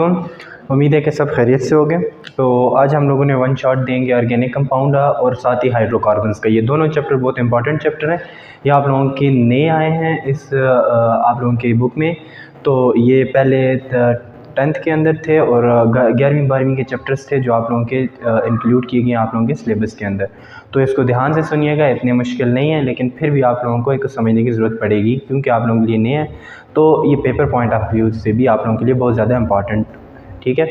उम्मीद है कि सब खैरियत से हो गए। तो आज हम लोगों ने वन शॉट देंगे ऑर्गेनिक कंपाउंड और साथ ही हाइड्रोकार्बन्स का। ये दोनों चैप्टर बहुत इंपॉर्टेंट चैप्टर हैं। ये आप लोगों के नए आए हैं इस आप लोगों की बुक में। तो ये पहले 10th के अंदर थे और 11वीं 12वीं के चैप्टर्स थे जो आप लोगों के इंक्लूड किए गए आप लोगों के सिलेबस के अंदर। तो इसको ध्यान से सुनिएगा, इतने मुश्किल नहीं है लेकिन फिर भी आप लोगों को एक समझने की ज़रूरत पड़ेगी क्योंकि आप लोगों के लिए नए हैं। तो ये पेपर पॉइंट ऑफ व्यू से भी आप लोगों के लिए बहुत ज़्यादा इंपॉर्टेंट, ठीक है।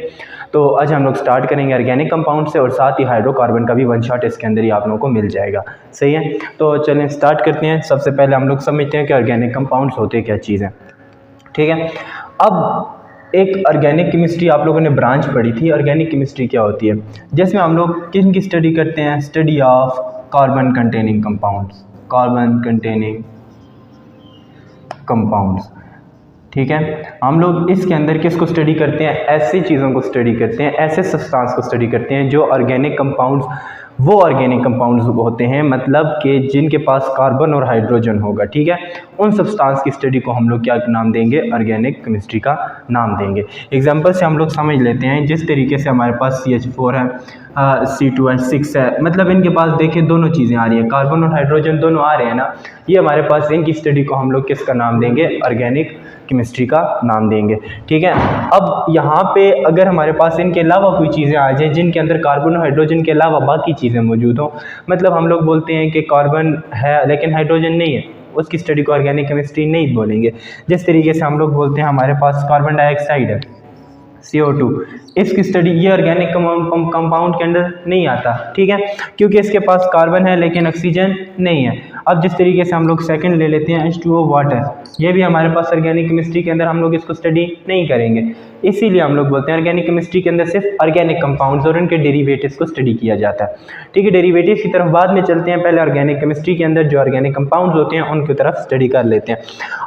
तो आज हम लोग स्टार्ट करेंगे ऑर्गेनिक कंपाउंड से और साथ ही हाइड्रोकार्बन का भी वन शॉट इसके अंदर ही आप लोगों को मिल जाएगा, सही है। तो चलें स्टार्ट करते हैं। सबसे पहले हम लोग समझते हैं कि ऑर्गेनिक कंपाउंड्स होते क्या चीज़ हैं, ठीक है। अब एक ऑर्गेनिक केमिस्ट्री आप लोगों ने ब्रांच पढ़ी थी। ऑर्गेनिक केमिस्ट्री क्या होती है, जिसमें हम लोग किन की स्टडी करते हैं, study of carbon containing compounds, carbon containing compounds, ठीक है। हम लोग इसके अंदर किसको स्टडी करते हैं, ऐसी चीज़ों को स्टडी करते हैं, ऐसे सब्सटेंस को स्टडी करते हैं जो ऑर्गेनिक कंपाउंड्स, वो ऑर्गेनिक कंपाउंड्स होते हैं मतलब कि जिनके पास कार्बन और हाइड्रोजन होगा, ठीक है। उन सब्सटेंस की स्टडी को हम लोग क्या नाम देंगे, ऑर्गेनिक केमिस्ट्री का नाम देंगे। एग्जांपल से हम लोग समझ लेते हैं। जिस तरीके से हमारे पास CH4 है, C2H6 है, मतलब इनके पास देखें दोनों चीज़ें आ रही हैं, कार्बन और हाइड्रोजन दोनों आ रहे हैं ना। ये हमारे पास इनकी स्टडी को हम लोग किसका नाम देंगे, ऑर्गेनिक केमिस्ट्री का नाम देंगे, ठीक है। अब यहाँ पे अगर हमारे पास इनके अलावा कोई चीज़ें आ जाए जिनके अंदर कार्बन और हाइड्रोजन के अलावा बाकी चीज़ें मौजूद हों, मतलब हम लोग बोलते हैं कि कार्बन है लेकिन हाइड्रोजन नहीं है, उसकी स्टडी को ऑर्गेनिक केमिस्ट्री नहीं बोलेंगे। जिस तरीके से हम लोग बोलते हैं हमारे पास कार्बन डाइऑक्साइड है, CO2, इसकी स्टडी ये ऑर्गेनिक कंपाउंड के अंदर नहीं आता, ठीक है, क्योंकि इसके पास कार्बन है लेकिन ऑक्सीजन नहीं है। अब जिस तरीके से हम लोग सेकंड ले लेते हैं H2O वाटर, ये भी हमारे पास ऑर्गेनिक केमिस्ट्री के अंदर हम लोग इसको स्टडी नहीं करेंगे। इसीलिए हम लोग बोलते हैं ऑर्गेनिक केमिस्ट्री के अंदर सिर्फ ऑर्गेनिक कंपाउंड्स और उनके डेरिवेटिव्स को स्टडी किया जाता है, ठीक है। डेरिवेटिव्स की तरफ बाद में चलते हैं, पहले ऑर्गेनिक केमिस्ट्री के अंदर जो ऑर्गेनिक कंपाउंड्स होते हैं उनकी तरफ स्टडी कर लेते हैं।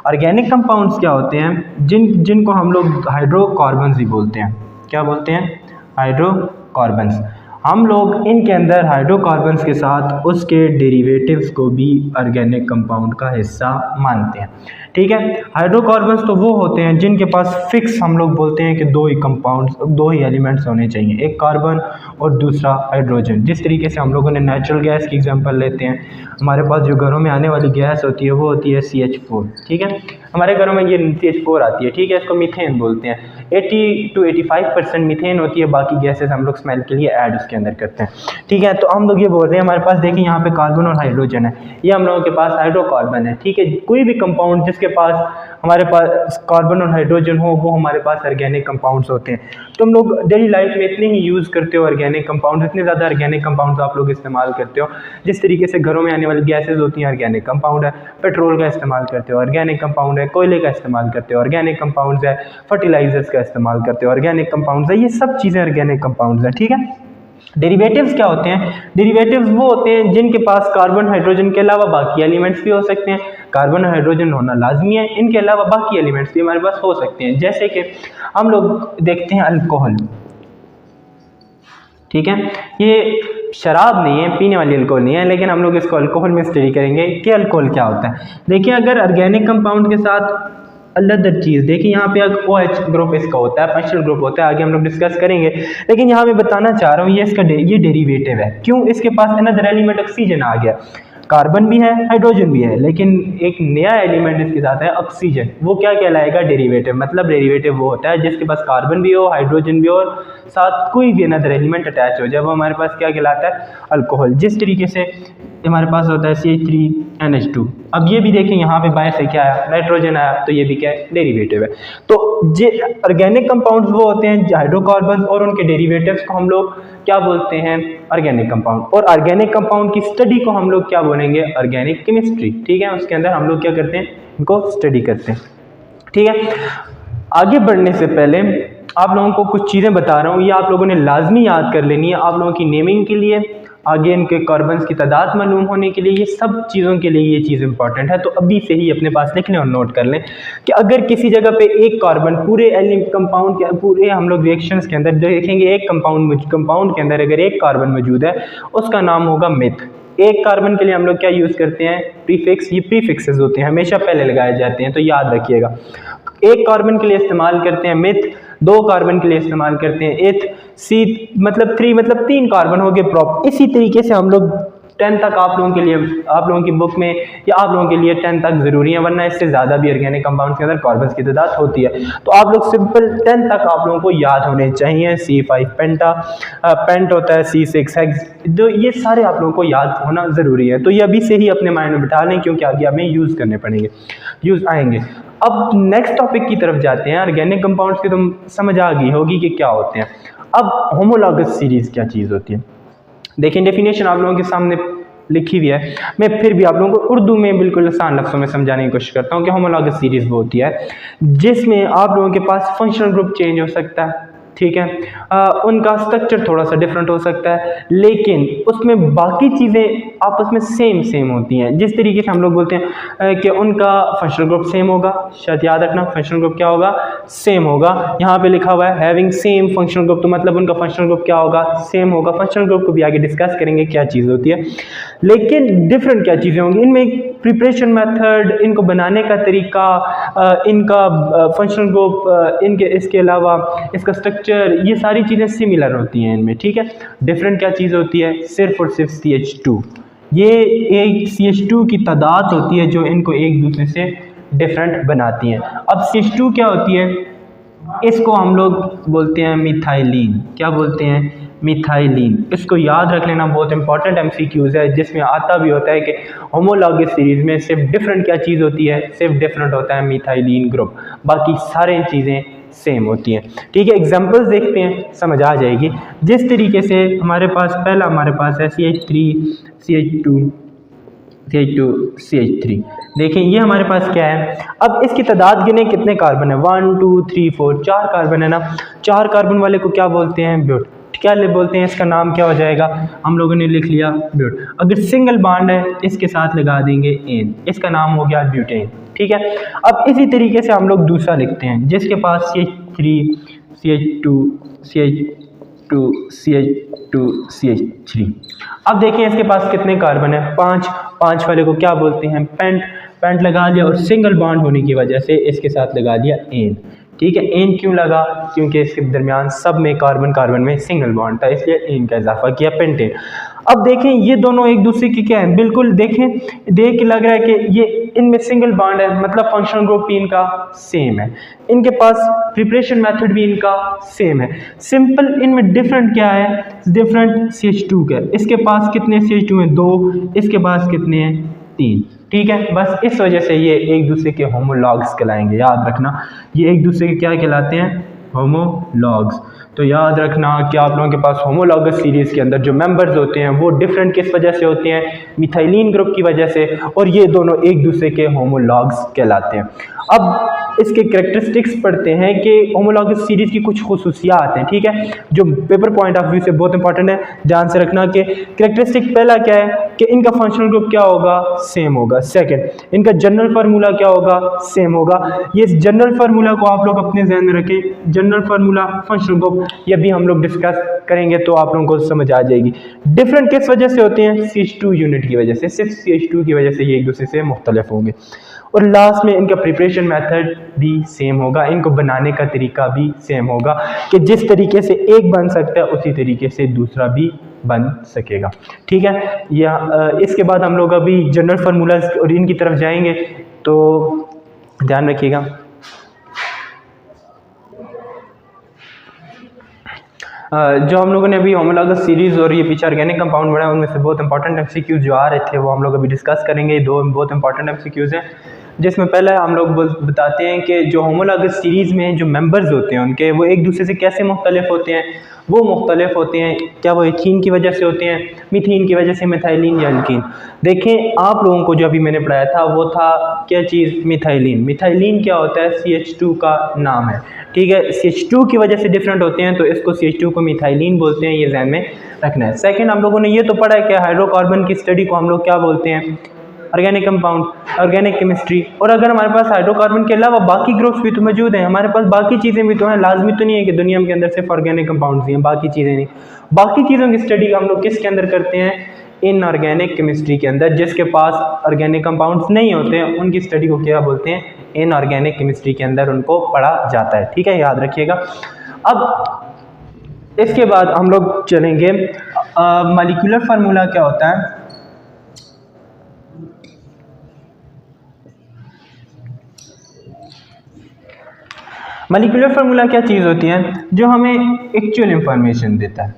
ऑर्गेनिक कंपाउंड्स क्या होते हैं, जिनको हम लोग हाइड्रोकार्बन्स ही बोलते हैं। क्या बोलते हैं, हाइड्रोकार्बन्स। हम लोग इनके अंदर हाइड्रोकार्बन्स के साथ उसके डेरिवेटिव्स को भी ऑर्गेनिक कंपाउंड का हिस्सा मानते हैं, ठीक है। हाइड्रोकार्बन्स तो वो होते हैं जिनके पास फिक्स, हम लोग बोलते हैं कि दो ही एलिमेंट्स होने चाहिए, एक कार्बन और दूसरा हाइड्रोजन। जिस तरीके से हम लोगों ने नेचुरल गैस की एग्जांपल लेते हैं, हमारे पास जो घरों में आने वाली गैस होती है वो होती है CH4, ठीक है। हमारे घरों में ये CH4 आती है, ठीक है, इसको मीथेन बोलते हैं। 80 to 85% मीथेन होती है, बाकी गैसेस हम लोग स्मेल के लिए ऐड उसके अंदर करते हैं, ठीक है। तो हम लोग ये बोल रहे हैं हमारे पास देखिए यहाँ पे कार्बन और हाइड्रोजन है, ये हम लोगों के पास हाइड्रोकार्बन है, ठीक है। कोई भी कंपाउंड जिसके पास हमारे पास कार्बन और हाइड्रोजन हो वो हमारे पास ऑर्गेनिक कंपाउंड्स होते हैं। तो हम लोग डेली लाइफ में इतने ही यूज़ करते हो ऑर्गेनिक कंपाउंड्स, इतने ज़्यादा ऑर्गेनिक कंपाउंड्स आप लोग इस्तेमाल करते हो। जिस तरीके से घरों में आने वाली गैसेज होती हैं ऑर्गेनिक कंपाउंड है, पेट्रोल का इस्तेमाल करते हो ऑर्गेनिक कंपाउंड है, कोयले का इस्तेमाल करते हो ऑर्गेनिक कंपाउंड्स है, फर्टिलाइजर्स का इस्तेमाल करते हो ऑर्गेनिक कंपाउंड्स है, ये सब चीज़ें ऑर्गेनिक कंपाउंड्स हैं, ठीक है। डेरिवेटिव्स क्या होते हैं, डेरिवेटिव्स वो होते हैं जिनके पास कार्बन हाइड्रोजन के अलावा बाकी एलिमेंट्स भी हो सकते हैं। कार्बन हाइड्रोजन होना लाजमी है, इनके अलावा बाकी एलिमेंट्स भी हमारे पास हो सकते हैं। जैसे कि हम लोग देखते हैं अल्कोहल, ठीक है, ये शराब नहीं है, पीने वाली अल्कोहल नहीं है, लेकिन हम लोग इसको अल्कोहल में स्टडी करेंगे कि अल्कोहल क्या होता है। देखिए अगर ऑर्गेनिक कंपाउंड के साथ अलग चीज़, देखिए यहाँ पे OH ग्रुप इसका होता है, फंक्शनल ग्रुप होता है, आगे हम लोग डिस्कस करेंगे। लेकिन यहाँ मैं बताना चाह रहा हूँ ये डेरिवेटिव है, क्यों, इसके पास अनदर एलिमेंट ऑक्सीजन आ गया, कार्बन भी है हाइड्रोजन भी है, लेकिन एक नया एलिमेंट इसके साथ है ऑक्सीजन। वो क्या कहलाएगा, डेरिवेटिव। मतलब डेरिवेटिव वो होता है जिसके पास कार्बन भी हो, हाइड्रोजन भी हो और साथ कोई भी अनदर एलिमेंट अटैच हो, जब वो हमारे पास क्या कहलाता है, अल्कोहल। जिस तरीके से हमारे पास होता है CH3NH2। अब ये भी देखें यहाँ पे बाय से क्या आया, नाइट्रोजन आया, तो ये भी क्या है, डेरिवेटिव है। तो जे ऑर्गेनिक कंपाउंड्स वो होते हैं हाइड्रोकार्बन और उनके डेरिवेटिव्स को हम लोग क्या बोलते हैं, ऑर्गेनिक कंपाउंड। और ऑर्गेनिक कंपाउंड की स्टडी को हम लोग क्या बोलेंगे, ऑर्गेनिक केमिस्ट्री, ठीक है। उसके अंदर हम लोग क्या करते हैं, इनको स्टडी करते हैं, ठीक है। आगे बढ़ने से पहले आप लोगों को कुछ चीज़ें बता रहा हूँ, ये आप लोगों ने लाजमी याद कर लेनी है, आप लोगों की नेमिंग के लिए, आगे इनके कार्बन्स की तादाद मालूम होने के लिए, ये सब चीज़ों के लिए ये चीज़ इंपॉर्टेंट है। तो अभी से ही अपने पास लिख लें और नोट कर लें कि अगर किसी जगह पे एक कार्बन पूरे कंपाउंड के पूरे हम लोग रिएक्शंस के अंदर देखेंगे, एक कंपाउंड के अंदर अगर एक कार्बन मौजूद है उसका नाम होगा मिथ। एक कार्बन के लिए हम लोग क्या यूज़ करते हैं, प्रीफिक्स। ये प्रीफिक्सेस होते हैं, हमेशा पहले लगाए जाते हैं, तो याद रखिएगा। एक कार्बन के लिए इस्तेमाल करते हैं मिथ, 2 कार्बन के लिए इस्तेमाल करते हैं। एथ सी मतलब 3 मतलब 3 कार्बन हो गए प्रॉप। इसी तरीके से हम लोग 10 तक आप लोगों की बुक में या आप लोगों के लिए 10 तक ज़रूरी है, वरना इससे ज़्यादा भी ऑर्गेनिक कंपाउंड्स के अंदर कार्बन्स की तादाद होती है। तो आप लोग सिंपल 10 तक आप लोगों को याद होने चाहिए। C5 पेंटा, पेंट होता है, C6 हेक्स, जो ये सारे आप लोगों को याद होना ज़रूरी है। तो ये अभी से ही अपने माइंड में बिठा लें, क्योंकि आगे हमें यूज़ करने पड़ेंगे, यूज़ आएंगे। अब नेक्स्ट टॉपिक की तरफ जाते हैं। ऑर्गेनिक कंपाउंड्स की तो समझ आ गई होगी कि क्या होते हैं। अब होमोलॉगस सीरीज़ क्या चीज़ होती है, देखिए डेफिनेशन आप लोगों के सामने लिखी हुई है। मैं फिर भी आप लोगों को उर्दू में बिल्कुल आसान लफ्ज़ों में समझाने की कोशिश करता हूँ कि होमोलॉगस सीरीज़ वो होती है जिसमें आप लोगों के पास फंक्शनल ग्रुप चेंज हो सकता है, ठीक है, उनका स्ट्रक्चर थोड़ा सा डिफरेंट हो सकता है, लेकिन उसमें बाकी चीज़ें आपस में सेम होती हैं। जिस तरीके से हम लोग बोलते हैं कि उनका फंक्शनल ग्रुप सेम होगा, शायद याद रखना फंक्शनल ग्रुप क्या होगा, सेम होगा। यहाँ पे लिखा हुआ है हैविंग सेम फंक्शनल ग्रुप, तो मतलब उनका फंक्शनल ग्रुप क्या होगा, सेम होगा। फंक्शनल ग्रुप को भी आगे डिस्कस करेंगे क्या चीज़ होती है, लेकिन डिफरेंट क्या चीज़ें होंगी इनमें। प्रिपरेशन मेथड, इनको बनाने का तरीका, इनका फंक्शनल ग्रुप, इनके इसके अलावा इसका स्ट्रक्चर, ये सारी चीज़ें सिमिलर होती हैं इनमें, ठीक है। डिफरेंट क्या चीज़ होती है, सिर्फ और सिर्फ CH2। ये एक CH2 की तादाद होती है जो इनको एक दूसरे से डिफरेंट बनाती हैं। अब CH2 क्या होती है, इसको हम लोग बोलते हैं मिथाइलिन। क्या बोलते हैं, मिथाइलिन। इसको याद रख लेना, बहुत इंपॉर्टेंट MCQs है, जिसमें आता भी होता है कि होमोलॉगस सीरीज में सिर्फ डिफरेंट क्या चीज़ होती है, सिर्फ डिफरेंट होता है मिथाइलिन ग्रुप, बाकी सारी चीज़ें सेम होती हैं, ठीक है। एग्जांपल्स देखते हैं, समझ आ जाएगी। जिस तरीके से हमारे पास पहला हमारे पास है CH3 CH2 CH2 CH3। देखिए ये हमारे पास क्या है। अब इसकी तादाद गिने, कितने कार्बन है, 1 2 3 4, 4 कार्बन है ना। 4 कार्बन वाले को क्या बोलते हैं, ब्यूट। क्या बोलते हैं, इसका नाम क्या हो जाएगा, हम लोगों ने लिख लिया ब्यूट। अगर सिंगल बॉन्ड है इसके साथ लगा देंगे एन, इसका नाम हो गया ब्यूटेन, ठीक है। अब इसी तरीके से हम लोग दूसरा लिखते हैं जिसके पास CH3 CH2 CH2 CH2 CH3। अब देखिए इसके पास कितने कार्बन है, 5। 5 वाले को क्या बोलते हैं, पेंट लगा लिया, और सिंगल बॉन्ड होने की वजह से इसके साथ लगा दिया एन, ठीक है। एन क्यों लगा, क्योंकि इसके दरमियान सब में कार्बन में सिंगल बॉन्ड था, इसलिए एन का इजाफा किया, पेंटेन। अब देखें ये दोनों एक दूसरे की क्या है, बिल्कुल देखें, देख के लग रहा है कि ये इनमें सिंगल बॉन्ड है, मतलब फंक्शनल ग्रुप भी इनका सेम है, इनके पास प्रिपरेशन मेथड भी इनका सेम है। सिंपल इनमें डिफरेंट क्या है, डिफरेंट CH2 का। इसके पास कितने CH2 हैं, 2, इसके पास कितने हैं, 3, ठीक है। बस इस वजह से ये एक दूसरे के होमोलॉग्स कहलाएंगे, याद रखना ये एक दूसरे के क्या कहलाते हैं, होमोलॉग्स। तो याद रखना कि आप लोगों के पास होमोलॉगस सीरीज़ के अंदर जो मेंबर्स होते हैं वो डिफरेंट किस वजह से होते हैं, मिथाइलिन ग्रुप की वजह से, और ये दोनों एक दूसरे के होमोलॉग्स कहलाते हैं। अब इसके कैरेक्टरिस्टिक्स पढ़ते हैं कि होमोलॉगस सीरीज़ की कुछ खुसूसियात हैं, ठीक है, जो पेपर पॉइंट ऑफ व्यू से बहुत इंपॉर्टेंट है, ध्यान से रखना कि कैरेक्टरिस्टिक पहला क्या है कि इनका फंक्शनल ग्रुप क्या होगा, सेम होगा। सेकंड, इनका जनरल फार्मूला क्या होगा, सेम होगा। ये जनरल फार्मूला को आप लोग अपने जहन में रखें, जनरल फार्मूला फंक्शनल ग्रुप, ये भी हम लोग डिस्कस करेंगे तो आप लोगों को समझ आ जाएगी। डिफरेंट किस वजह से होते हैं, CH2 यूनिट की वजह से, सिर्फ CH2 की वजह से ये एक दूसरे से मुख्तलिफ होंगे। और लास्ट में इनका प्रिपरेशन मेथड भी सेम होगा, इनको बनाने का तरीका भी सेम होगा, कि जिस तरीके से एक बन सकता है उसी तरीके से दूसरा भी बन सकेगा, ठीक है। या इसके बाद हम लोग अभी जनरल फार्मूलाज और इनकी तरफ जाएंगे, तो ध्यान रखिएगा। जो हम लोगों ने अभी होमोलॉगस सीरीज़ और ये पीछे ऑर्गेनिक कंपाउंड बनाया, उनमें से बहुत इंपॉर्टेंट MCQs जो आ रहे थे वो हम लोग अभी डिस्कस करेंगे। 2 बहुत इंपॉर्टेंट MCQs हैं, जिसमें पहले हम लोग बताते हैं कि जो होमोलॉगस सीरीज़ में जो मेंबर्स होते हैं उनके, वो एक दूसरे से कैसे मुख्तलिफ होते हैं। वो मुख्तलिफ होते हैं, क्या वो एथीन की वजह से होते हैं, मीथीन की वजह से, मिथाइलिन या एल्कीन। देखें आप लोगों को जो अभी मैंने पढ़ाया था वो था क्या चीज़, मिथाइलिन। मिथाइलिन क्या होता है, CH2 का नाम है, ठीक है। CH2 की वजह से डिफरेंट होते हैं तो इसको CH2 को मिथाइलिन बोलते हैं, ये ध्यान में रखना है। सेकंड, हम लोगों ने ये तो पढ़ा है कि हाइड्रोकार्बन की स्टडी को हम लोग क्या बोलते हैं, ऑर्गेनिक कंपाउंड, ऑर्गेनिक केमिस्ट्री। और अगर हमारे पास हाइड्रोकार्बन के अलावा बाकी ग्रुप्स भी तो मौजूद हैं, हमारे पास बाकी चीज़ें भी तो हैं, लाजमी तो नहीं है कि दुनिया के अंदर सिर्फ ऑर्गेनिक कंपाउंड्स ही हैं, बाकी चीज़ें नहीं। बाकी चीज़ों की स्टडी हम लोग किसके अंदर करते हैं, इनऑर्गेनिक केमिस्ट्री के अंदर, जिसके पास ऑर्गेनिक कंपाउंड्स नहीं होते हैं उनकी स्टडी को क्या बोलते हैं, इनऑर्गेनिक केमिस्ट्री के अंदर उनको पढ़ा जाता है। ठीक है, याद रखिएगा। अब इसके बाद हम लोग चलेंगे मॉलिक्यूलर फार्मूला क्या होता है। मॉलिक्यूलर फार्मूला क्या चीज़ होती है, जो हमें एक्चुअल इंफॉर्मेशन देता है,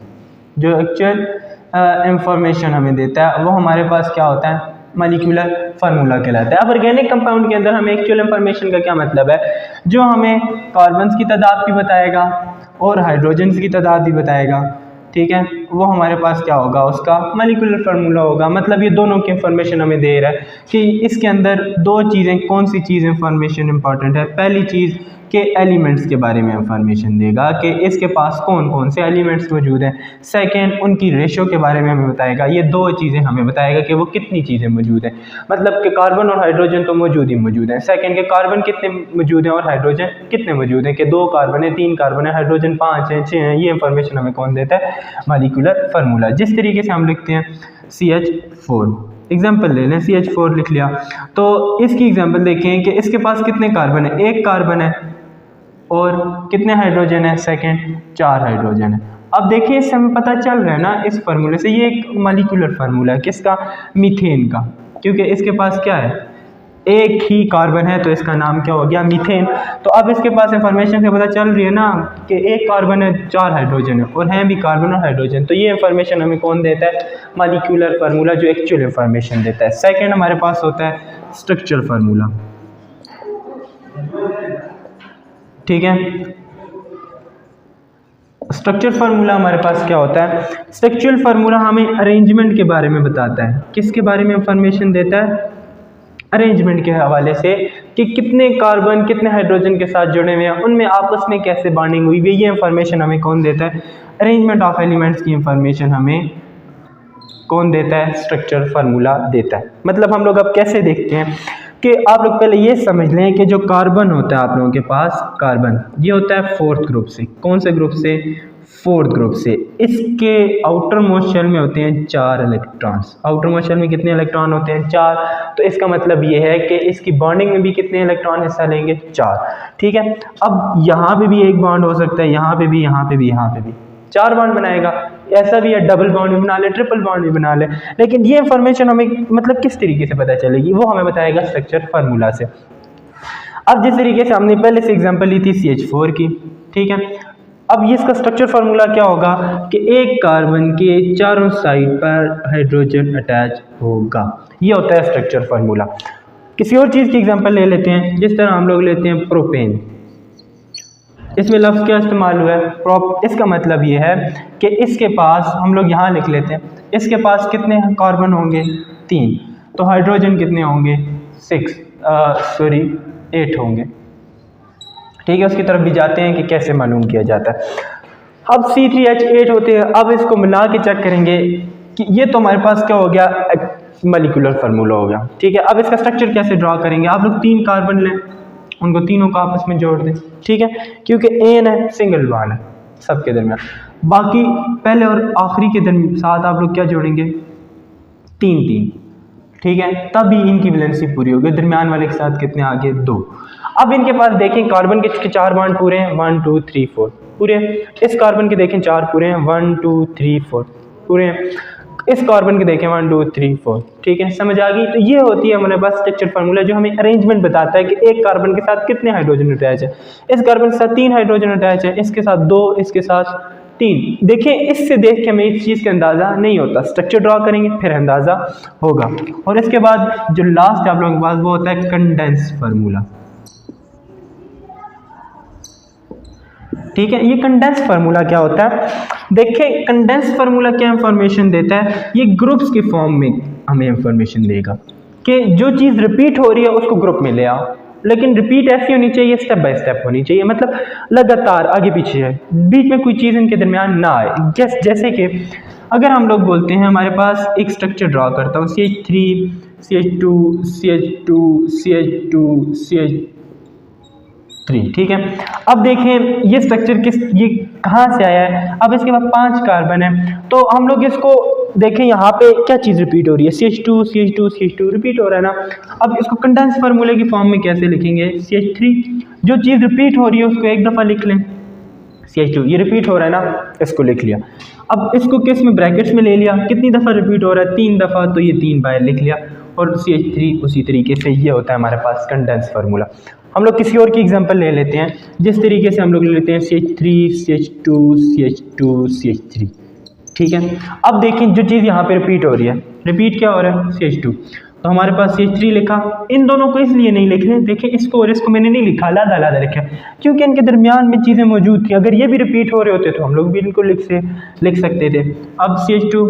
जो एक्चुअल इंफॉर्मेशन हमें देता है वो हमारे पास क्या होता है, मॉलिक्यूलर फार्मूला कहलाता है। अब ऑर्गेनिक कंपाउंड के अंदर हमें एक्चुअल इंफॉर्मेशन का क्या मतलब है, जो हमें कार्बन्स की तादाद भी बताएगा और हाइड्रोजन्स की तादाद भी बताएगा। ठीक है, वो हमारे पास क्या होगा, उसका मॉलिक्यूलर फार्मूला होगा। मतलब ये दोनों की इंफॉर्मेशन हमें दे रहा है कि इसके अंदर दो चीज़ें, कौन सी चीज़ इंफॉर्मेशन इंपॉर्टेंट है। पहली चीज़ के एलिमेंट्स के बारे में इंफॉर्मेशन देगा कि इसके पास कौन कौन से एलिमेंट्स मौजूद हैं। सेकंड, उनकी रेशो के बारे में हमें बताएगा। ये दो चीज़ें हमें बताएगा कि वो कितनी चीज़ें मौजूद हैं। मतलब कि कार्बन और हाइड्रोजन तो मौजूद ही मौजूद हैं। सेकंड के कार्बन कितने मौजूद हैं और हाइड्रोजन कितने मौजूद हैं, कि 2 कार्बन है, 3 कार्बन है, हाइड्रोजन 5 है, 6 है। ये इंफॉर्मेशन हमें कौन देता है, मॉलिक्यूलर फार्मूला। जिस तरीके से हम लिखते हैं CH4, एग्जाम्पल ले लें, CH4 लिख लिया, तो इसकी एग्जाम्पल देखें कि इसके पास कितने कार्बन है, 1 कार्बन है और कितने हाइड्रोजन है, सेकंड 4 हाइड्रोजन है। अब देखिए इससे हमें पता चल रहा है ना इस फार्मूले से, ये एक मॉलिक्यूलर फार्मूला है किसका, मीथेन का, क्योंकि इसके पास क्या है, एक ही कार्बन है तो इसका नाम क्या हो गया, मीथेन। तो अब इसके पास इंफॉर्मेशन से पता चल रही है ना कि 1 कार्बन है, 4 हाइड्रोजन है और हैं भी कार्बन और हाइड्रोजन। तो ये इंफॉर्मेशन हमें कौन देता है, मॉलिक्यूलर फार्मूला, जो एक्चुअल इंफॉर्मेशन देता है। सेकंड हमारे पास होता है स्ट्रक्चर फार्मूला। ठीक है, स्ट्रक्चर फार्मूला हमारे पास क्या होता है, स्ट्रक्चरल फार्मूला हमें अरेंजमेंट के बारे में बताता है। किसके बारे में इंफॉर्मेशन देता है, अरेंजमेंट के हवाले से, कि कितने कार्बन कितने हाइड्रोजन के साथ जुड़े हुए हैं, उनमें आपस में कैसे बॉन्डिंग हुई है। ये इंफॉर्मेशन हमें कौन देता है, अरेंजमेंट ऑफ एलिमेंट्स की इंफॉर्मेशन हमें कौन देता है, स्ट्रक्चर फार्मूला देता है। मतलब हम लोग अब कैसे देखते हैं कि आप लोग पहले ये समझ लें कि जो कार्बन होता है आप लोगों के पास, कार्बन ये होता है 4th ग्रुप से। कौन से ग्रुप से, 4th ग्रुप से। इसके आउटर मोस्ट शेल में होते हैं 4 इलेक्ट्रॉन्स। आउटर मोस्ट शेल में कितने इलेक्ट्रॉन होते हैं, 4। तो इसका मतलब ये है कि इसकी बॉन्डिंग में भी कितने इलेक्ट्रॉन हिस्सा लेंगे, 4। ठीक है, अब यहाँ पे भी एक बॉन्ड हो सकता है, यहाँ पे भी, यहाँ पे भी, यहाँ पे भी 4 बॉन्ड बनाएगा। ऐसा भी है डबल बॉन्ड भी बना ले, ट्रिपल बॉन्ड भी बना ले। लेकिन ये इंफॉर्मेशन हमें मतलब किस तरीके से पता चलेगी, वो हमें बताएगा स्ट्रक्चर फार्मूला से। अब जिस तरीके से हमने पहले से एग्जांपल ली थी CH4 की, ठीक है, अब ये इसका स्ट्रक्चर फार्मूला क्या होगा कि एक कार्बन के चारों साइड पर हाइड्रोजन अटैच होगा। ये होता है स्ट्रक्चर फार्मूला। किसी और चीज़ की एग्जांपल ले लेते हैं, जिस तरह हम लोग लेते हैं प्रोपेन। इसमें लफ्ज़ क्या इस्तेमाल हुआ है, प्रोप। इसका मतलब ये है कि इसके पास, हम लोग यहाँ लिख लेते हैं, इसके पास कितने कार्बन होंगे, 3। तो हाइड्रोजन कितने होंगे, 8 होंगे। ठीक है, उसकी तरफ भी जाते हैं कि कैसे मालूम किया जाता है। अब C3H8 होते हैं। अब इसको मिला के चेक करेंगे कि ये तो हमारे पास क्या हो गया, मॉलिक्यूलर फार्मूला हो गया। ठीक है, अब इसका स्ट्रक्चर कैसे ड्रा करेंगे, आप लोग 3 कार्बन लें, उनको तीनों को आपस में जोड़ दें। ठीक है, क्योंकि एन है, सिंगल बॉन्ड है सबके दरमियान। बाकी पहले और आखिरी के साथ आप लोग क्या जोड़ेंगे, 3। ठीक है, तभी इनकी वैलेंसी पूरी होगी। दरमियान वाले के साथ कितने आगे, 2। अब इनके पास देखें कार्बन के 4 बॉन्ड पूरे हैं, 1 2 3 4 पूरे। इस कार्बन के देखें 4 पूरे हैं, 1 2 3 4 पूरे हैं। इस कार्बन के देखें 1 2 3 4। ठीक है, समझ आ गई। तो ये होती है हमारे पास स्ट्रक्चर फार्मूला, जो हमें अरेंजमेंट बताता है कि एक कार्बन के साथ कितने हाइड्रोजन अटैच है। इस कार्बन के साथ 3 हाइड्रोजन अटैच है, इसके साथ 2, इसके साथ 3। देखें, इससे देख के हमें इस चीज़ का अंदाज़ा नहीं होता, स्ट्रक्चर ड्रा करेंगे फिर अंदाज़ा होगा। और इसके बाद जो लास्ट आप लोगों के पास वो होता है कंडेंस फार्मूला। ठीक है, ये कंडेंस फार्मूला क्या होता है, देखें कंडेंस फार्मूला क्या इंफॉर्मेशन देता है, ये ग्रुप्स के फॉर्म में हमें इंफॉर्मेशन देगा कि जो चीज़ रिपीट हो रही है उसको ग्रुप में ले आओ। लेकिन रिपीट ऐसी होनी चाहिए, स्टेप बाय स्टेप होनी चाहिए, मतलब लगातार आगे पीछे है, बीच में कोई चीज़ इनके दरमियान ना आए। जैसे कि अगर हम लोग बोलते हैं हमारे पास एक स्ट्रक्चर ड्रा करता हूँ, CH3 CH2 CH2 CH2 CH3। ठीक है, अब देखें ये स्ट्रक्चर ये कहाँ से आया है। अब इसके बाद 5 कार्बन है, तो हम लोग इसको देखें यहाँ पे क्या चीज़ रिपीट हो रही है, CH2 CH2 CH2 रिपीट हो रहा है ना। अब इसको कंडेंस फार्मूले की फॉर्म में कैसे लिखेंगे, CH3, जो चीज़ रिपीट हो रही है उसको एक दफ़ा लिख लें, CH2 ये रिपीट हो रहा है ना, इसको लिख लिया। अब इसको किस में, ब्रैकेट्स में ले लिया, कितनी दफ़ा रिपीट हो रहा है, 3 दफ़ा, तो ये 3 बार लिख लिया। और CH3 उसी तरीके से ये होता है हमारे पास कंडेंस फार्मूला। हम लोग किसी और की एग्जांपल ले लेते हैं, जिस तरीके से हम लोग ले लेते हैं CH3 CH2 CH2 CH3, ठीक है। अब देखें जो चीज़ यहाँ पे रिपीट हो रही है, रिपीट क्या हो रहा है, CH2, तो हमारे पास CH3 लिखा। इन दोनों को इसलिए नहीं लिख रहे, देखें इसको और इसको मैंने नहीं लिखा, अलग अलग लिखा, क्योंकि इनके दरमियान में चीज़ें मौजूद थी। अगर ये भी रिपीट हो रहे होते तो हम लोग भी इनको लिख सकते थे। अब CH2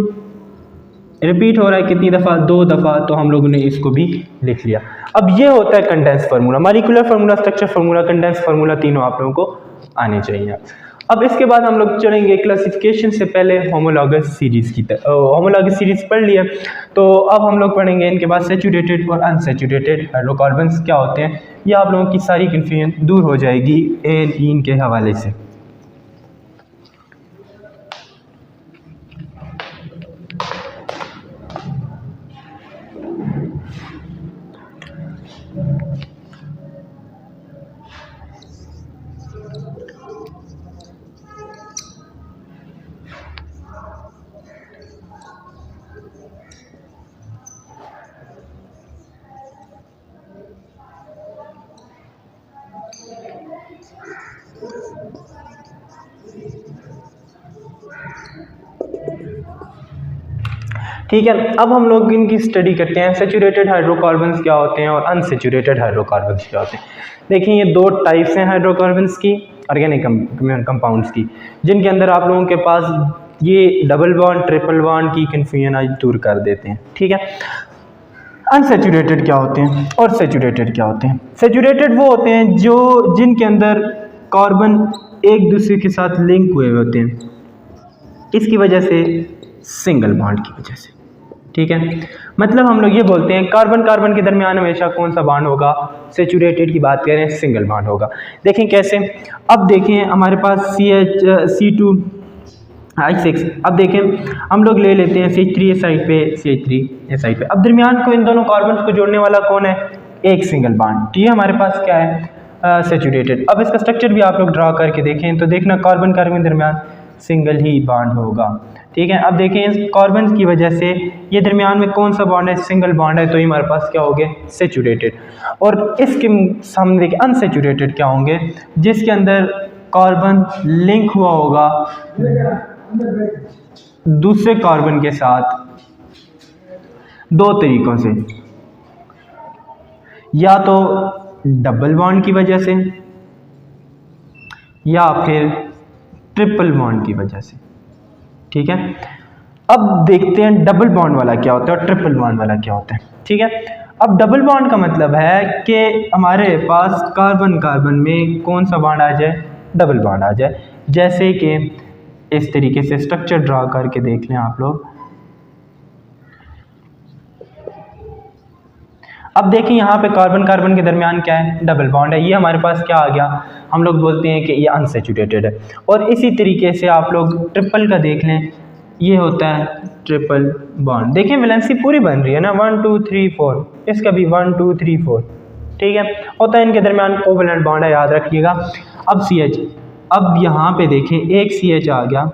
रिपीट हो रहा है कितनी दफ़ा, 2 दफ़ा, तो हम लोगों ने इसको भी लिख लिया। अब ये होता है condense formula, molecular formula, structure formula, condense formula, तीनों आप लोगों को आने चाहिए। अब इसके बाद हम लोग चलेंगे क्लासिफिकेशन से पहले होमोलॉगस सीरीज़ की तरफ। होमोलॉगस सीरीज़ पढ़ लिया, तो अब हम लोग पढ़ेंगे इनके बाद सैचुरेटेड और अनसैचुरेटेड हाइड्रोकार्बन्स क्या होते हैं। ये आप लोगों की सारी कन्फ्यूजन दूर हो जाएगी इन के हवाले से। ठीक है, अब हम लोग इनकी स्टडी करते हैं, सैचुरेटेड हाइड्रोकार्बन्स क्या होते हैं और अनसैचुरेटेड हाइड्रोकार्बन्स क्या होते हैं। देखिए ये 2 टाइप्स हैं हाइड्रोकार्बन्स की, ऑर्गेनिक कंपाउंड्स की, जिनके अंदर आप लोगों के पास ये डबल बॉन्ड ट्रिपल बॉन्ड की कन्फ्यूजन आज दूर कर देते हैं। ठीक है, अनसैचुरेटेड क्या होते हैं और सैचुरेटेड क्या होते हैं। सैचुरेटेड वो होते हैं जो जिनके अंदर कार्बन एक दूसरे के साथ लिंक हुए होते हैं, इसकी वजह से सिंगल बॉन्ड की वजह से। ठीक है, मतलब हम लोग ये बोलते हैं कार्बन कार्बन के दरमियान हमेशा कौन सा बॉन्ड होगा, सैचुरेटेड की बात करें सिंगल बॉन्ड होगा। देखें कैसे, अब देखें हमारे पास CH2H6, अब देखें हम लोग ले लेते हैं CH3 इस साइड पे, CH3 इस साइड पे। अब दरमियान को इन दोनों कार्बन को जोड़ने वाला कौन है, एक सिंगल बॉन्ड, ये हमारे पास क्या है, सैचुरेटेड। अब इसका स्ट्रक्चर भी आप लोग ड्रा करके देखें तो देखना कार्बन कार्बन के दरमियान सिंगल ही बॉन्ड होगा। ठीक है, अब देखें इस कार्बन की वजह से ये दरमियान में कौन सा बॉन्ड है, सिंगल बॉन्ड है, तो ये हमारे पास क्या हो गए, सैचुरेटेड। और इसके सामने देखिए अनसैचुरेटेड क्या होंगे, जिसके अंदर कार्बन लिंक हुआ होगा दूसरे कार्बन के साथ 2 तरीकों से, या तो डबल बॉन्ड की वजह से या फिर ट्रिपल बॉन्ड की वजह से। ठीक है, अब देखते हैं डबल बॉन्ड वाला क्या होता है और ट्रिपल बॉन्ड वाला क्या होता है। ठीक है, अब डबल बॉन्ड का मतलब है कि हमारे पास कार्बन कार्बन में कौन सा बॉन्ड आ जाए, डबल बॉन्ड आ जाए। जैसे कि इस तरीके से स्ट्रक्चर ड्रा करके देख लें आप लोग। अब देखिए यहाँ पे कार्बन कार्बन के दरमियान क्या है, डबल बॉन्ड है, ये हमारे पास क्या आ गया, हम लोग बोलते हैं कि ये अनसैचुरेटेड है। और इसी तरीके से आप लोग ट्रिपल का देख लें, ये होता है ट्रिपल बॉन्ड। देखिए वैलेंसी पूरी बन रही है ना, 1 2 3 4, इसका भी 1 2 3 4। ठीक है, होता है इनके दरमियान कोवैलेंट बॉन्ड है, याद रखिएगा। अब CH, अब यहाँ पे देखें एक CH आ गया,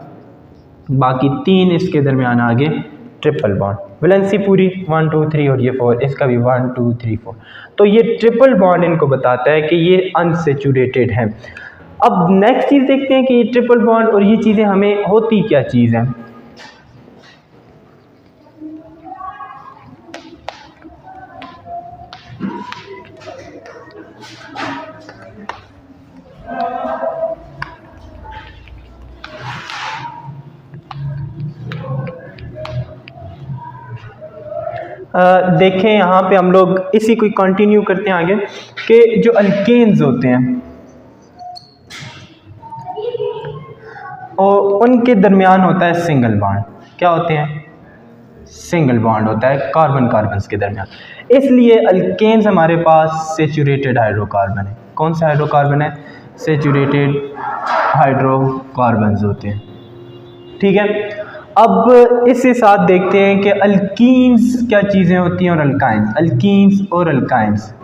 बाकी 3 इसके दरमियान आ गए ट्रिपल बॉन्ड, वैलेंसी पूरी 1 2 3 और ये 4, इसका भी 1 2 3 4। तो ये ट्रिपल बॉन्ड इनको बताता है कि ये अनसैचुरेटेड है। अब नेक्स्ट चीज़ देखते हैं कि ये ट्रिपल बॉन्ड और ये चीज़ें हमें होती क्या चीज़ है। देखें यहाँ पे हम लोग इसी को कंटिन्यू करते हैं आगे, कि जो अल्केन्स होते हैं और उनके दरमियान होता है सिंगल बॉन्ड। क्या होते हैं, सिंगल बॉन्ड होता है कार्बन कार्बन्स के दरमियान, इसलिए अल्केन्स हमारे पास सैचुरेटेड हाइड्रोकार्बन है। कौन सा हाइड्रोकार्बन है, सैचुरेटेड हाइड्रोकार्बन्स होते हैं। ठीक है, अब इसके साथ देखते हैं कि अल्कीन्स क्या चीज़ें होती हैं और अल्काइंस, अल्कीन्स और अल्काइंस।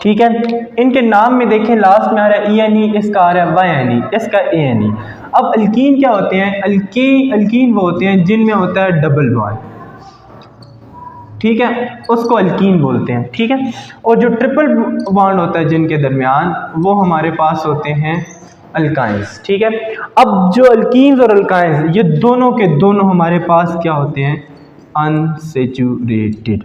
ठीक है, इनके नाम में देखें लास्ट में आ रहा है ENE, इसका आ रहा है YNE, इसका ANE। अब अल्कीन क्या होते हैं? अल्कीन वो होते हैं जिनमें होता है डबल बॉन्ड, ठीक है, उसको अल्कीन बोलते हैं। ठीक है, और जो ट्रिपल बॉन्ड होता है जिनके दरमियान, वो हमारे पास होते हैं अल्काइंस। ठीक है, अब जो अल्कीन्स और अल्काइंस ये दोनों के दोनों हमारे पास क्या होते हैं? अनसैचुरेटेड।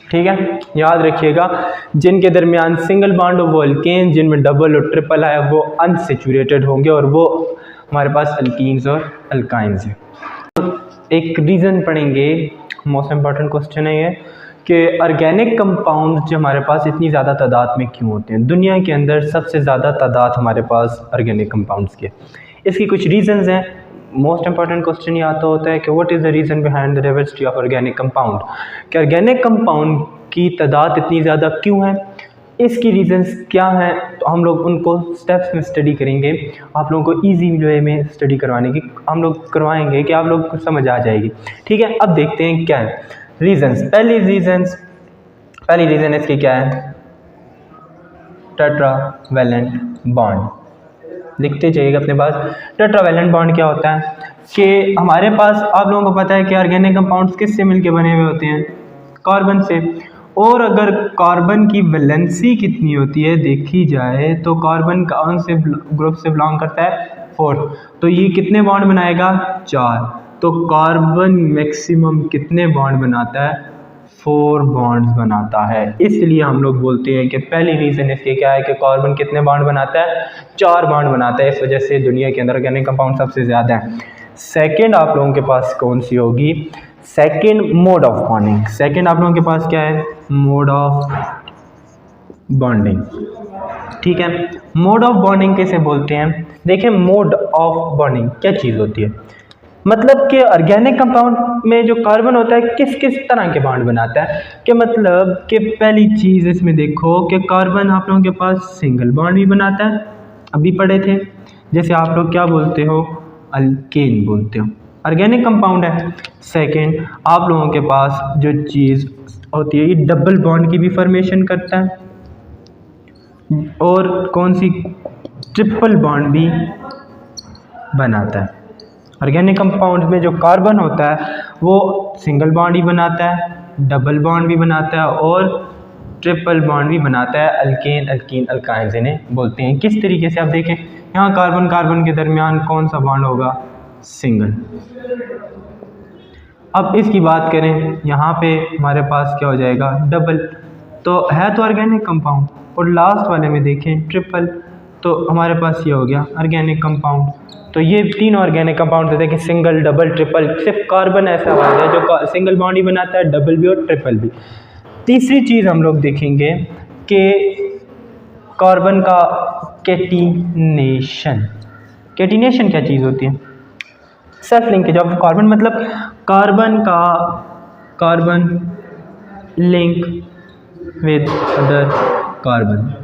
ठीक है, याद रखिएगा, जिनके दरमियान सिंगल बॉन्ड हो वो अल्केन, जिनमें डबल और ट्रिपल है वो अनसैचुरेटेड होंगे, और वो हमारे पास अल्कीन्स और अल्काइंस हैं। एक रीज़न पढ़ेंगे, मोस्ट इम्पॉर्टेंट क्वेश्चन है ये, कि ऑर्गेनिक कंपाउंड जो हमारे पास इतनी ज़्यादा तादाद में क्यों होते हैं? दुनिया के अंदर सबसे ज़्यादा तादाद हमारे पास ऑर्गेनिक कंपाउंड्स की। इसकी कुछ रीज़न्स हैं। मोस्ट इंपॉर्टेंट क्वेश्चन ये आता होता है कि what is the reason behind the diversity of organic compound, कि ऑर्गेनिक कंपाउंड की तादाद इतनी ज़्यादा क्यों है, इसकी रीज़न्स क्या हैं। तो हम लोग उनको स्टेप्स में स्टडी करेंगे, आप लोगों को ईजी वे में स्टडी करवाने की हम लोग करवाएंगे कि आप लोग को समझ आ जाएगी। ठीक है, अब देखते हैं क्या है रीज़न्स। पहली रीज़न इसकी क्या है? Tetravalent bond. लिखते जाइएगा अपने पास। टेट्रावैलेंट बॉन्ड क्या होता है कि हमारे पास, आप लोगों को पता है कि ऑर्गेनिक कंपाउंड्स किससे मिलके बने हुए होते हैं? कार्बन से। और अगर कार्बन की वैलेंसी कितनी होती है देखी जाए तो कार्बन कौन से ग्रुप से बिलोंग करता है? 4। तो ये कितने बॉन्ड बनाएगा? 4। तो कार्बन मैक्सिमम कितने बॉन्ड बनाता है? 4 बॉन्ड्स बनाता है। इसलिए हम लोग बोलते हैं कि पहली रीज़न इसके क्या है कि कार्बन कितने बॉन्ड बनाता है? 4 बॉन्ड बनाता है। इस वजह से दुनिया के अंदर ऑर्गेनिक कंपाउंड सबसे ज़्यादा है। सेकंड आप लोगों के पास कौन सी होगी? Second, mode of bonding. Second आप लोगों के पास क्या है? Mode of bonding. ठीक है, मोड ऑफ बॉन्डिंग कैसे बोलते हैं? देखिए, मोड ऑफ बॉन्डिंग क्या चीज़ होती है, मतलब कि ऑर्गेनिक कंपाउंड में जो कार्बन होता है किस किस तरह के बॉन्ड बनाता है। कि मतलब कि पहली चीज़ इसमें देखो कि कार्बन आप लोगों के पास सिंगल बॉन्ड भी बनाता है, अभी पढ़े थे, जैसे आप लोग क्या बोलते हो? अल्केन बोलते हो, ऑर्गेनिक कंपाउंड है। सेकंड, आप लोगों के पास जो चीज़ होती है ये डबल बॉन्ड की भी फॉर्मेशन करता है, और कौन सी? ट्रिपल बॉन्ड भी बनाता है। ऑर्गेनिक कंपाउंड में जो कार्बन होता है वो सिंगल बॉन्ड ही बनाता है, डबल बॉन्ड भी बनाता है और ट्रिपल बॉन्ड भी बनाता है। अल्केन, अल्कीन, अल्काइंस इन्हें बोलते हैं। किस तरीके से? आप देखें, यहाँ कार्बन कार्बन के दरमियान कौन सा बॉन्ड होगा? सिंगल। अब इसकी बात करें, यहाँ पे हमारे पास क्या हो जाएगा? डबल। तो है तो ऑर्गेनिक कंपाउंड, और लास्ट वाले में देखें ट्रिपल, तो हमारे पास ये हो गया ऑर्गेनिक कंपाउंड। तो ये 3 ऑर्गेनिक कंपाउंड होते हैं कि सिंगल, डबल, ट्रिपल। सिर्फ कार्बन ऐसा हुआ है जो सिंगल बॉन्ड ही बनाता है, डबल भी और ट्रिपल भी। तीसरी चीज़ हम लोग देखेंगे कि कार्बन का कैटिनेशन। कैटिनेशन क्या चीज़ होती है? सेल्फ लिंकेज ऑफ कार्बन, मतलब कार्बन का carbon link with other carbon.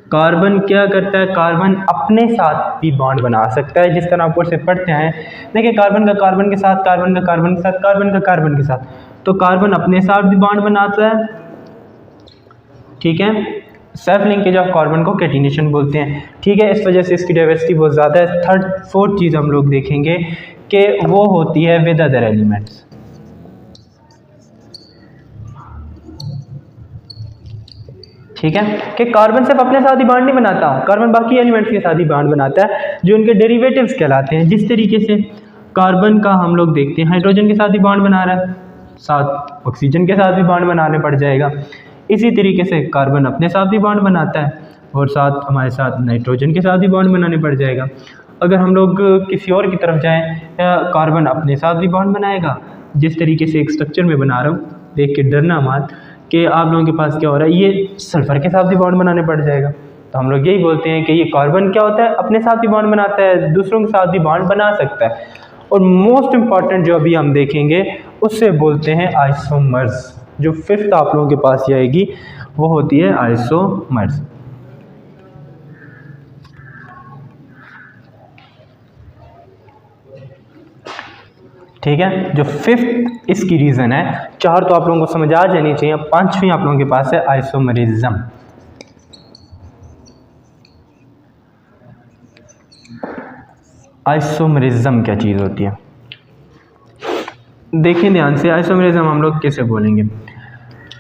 Carbon क्या करता है? कार्बन अपने साथ भी बॉन्ड बना सकता है, जिस तरह ऊपर से पढ़ते हैं। देखिए, कार्बन का कार्बन के साथ, कार्बन का कार्बन के साथ, कार्बन का कार्बन के साथ, तो कार्बन अपने साथ भी बॉन्ड बनाता है। ठीक है, सेल्फ लिंकेज ऑफ कार्बन को कैटिनेशन बोलते हैं। ठीक है, इस वजह से इसकी डाइवर्सिटी बहुत ज़्यादा है। फोर्थ चीज़ हम लोग देखेंगे कि वो होती है विद अदर एलिमेंट्स। ठीक है, कि कार्बन सिर्फ अपने साथ ही बॉन्ड नहीं बनाता, कार्बन बाकी एलिमेंट्स के साथ ही बॉन्ड बनाता है, जो उनके डेरिवेटिव्स कहलाते हैं। जिस तरीके से कार्बन का हम लोग देखते हैं हाइड्रोजन के साथ ही बॉन्ड बना रहा है, साथ ऑक्सीजन के साथ भी बॉन्ड बनाने पड़ जाएगा। इसी तरीके से कार्बन अपने साथ भी बॉन्ड बनाता है, और साथ हमारे साथ नाइट्रोजन के साथ भी बॉन्ड बनाने पड़ जाएगा। अगर हम लोग किसी और की तरफ जाएँ, कार्बन अपने साथ भी बॉन्ड बनाएगा। जिस तरीके से एक स्ट्रक्चर में बना रहा हूँ, देख के डरना मत कि आप लोगों के पास क्या हो रहा है, ये सल्फर के साथ भी बॉन्ड बनाने पड़ जाएगा। तो हम लोग यही बोलते हैं कि ये कार्बन क्या होता है? अपने साथ भी बॉन्ड बनाता है, दूसरों के साथ भी बॉन्ड बना सकता है। और मोस्ट इम्पॉर्टेंट जो अभी हम देखेंगे उससे बोलते हैं आइसोमर्स। जो फिफ्थ आप लोगों के पास ये आएगी वो होती है आइसोमर्स। ठीक है। जो फिफ्थ इसकी रीज़न है, 4 तो आप लोगों को समझ आ जानी चाहिए, 5वीं आप लोगों के पास है आइसोमरिज्म। आइसोमरिज्म क्या चीज़ होती है, देखिए ध्यान से, आइसोमरिज्म हम लोग कैसे बोलेंगे।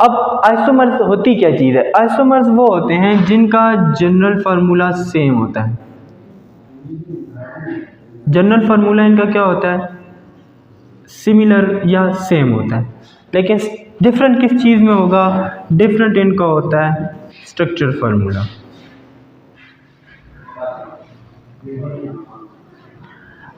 अब आइसोमर्स होती क्या चीज़ है, आइसोमर्स वो होते हैं जिनका जनरल फार्मूला सेम होता है। जनरल फार्मूला इनका क्या होता है, सिमिलर या सेम होता है, लेकिन डिफरेंट किस चीज़ में होगा, डिफरेंट इनका होता है स्ट्रक्चर फार्मूला।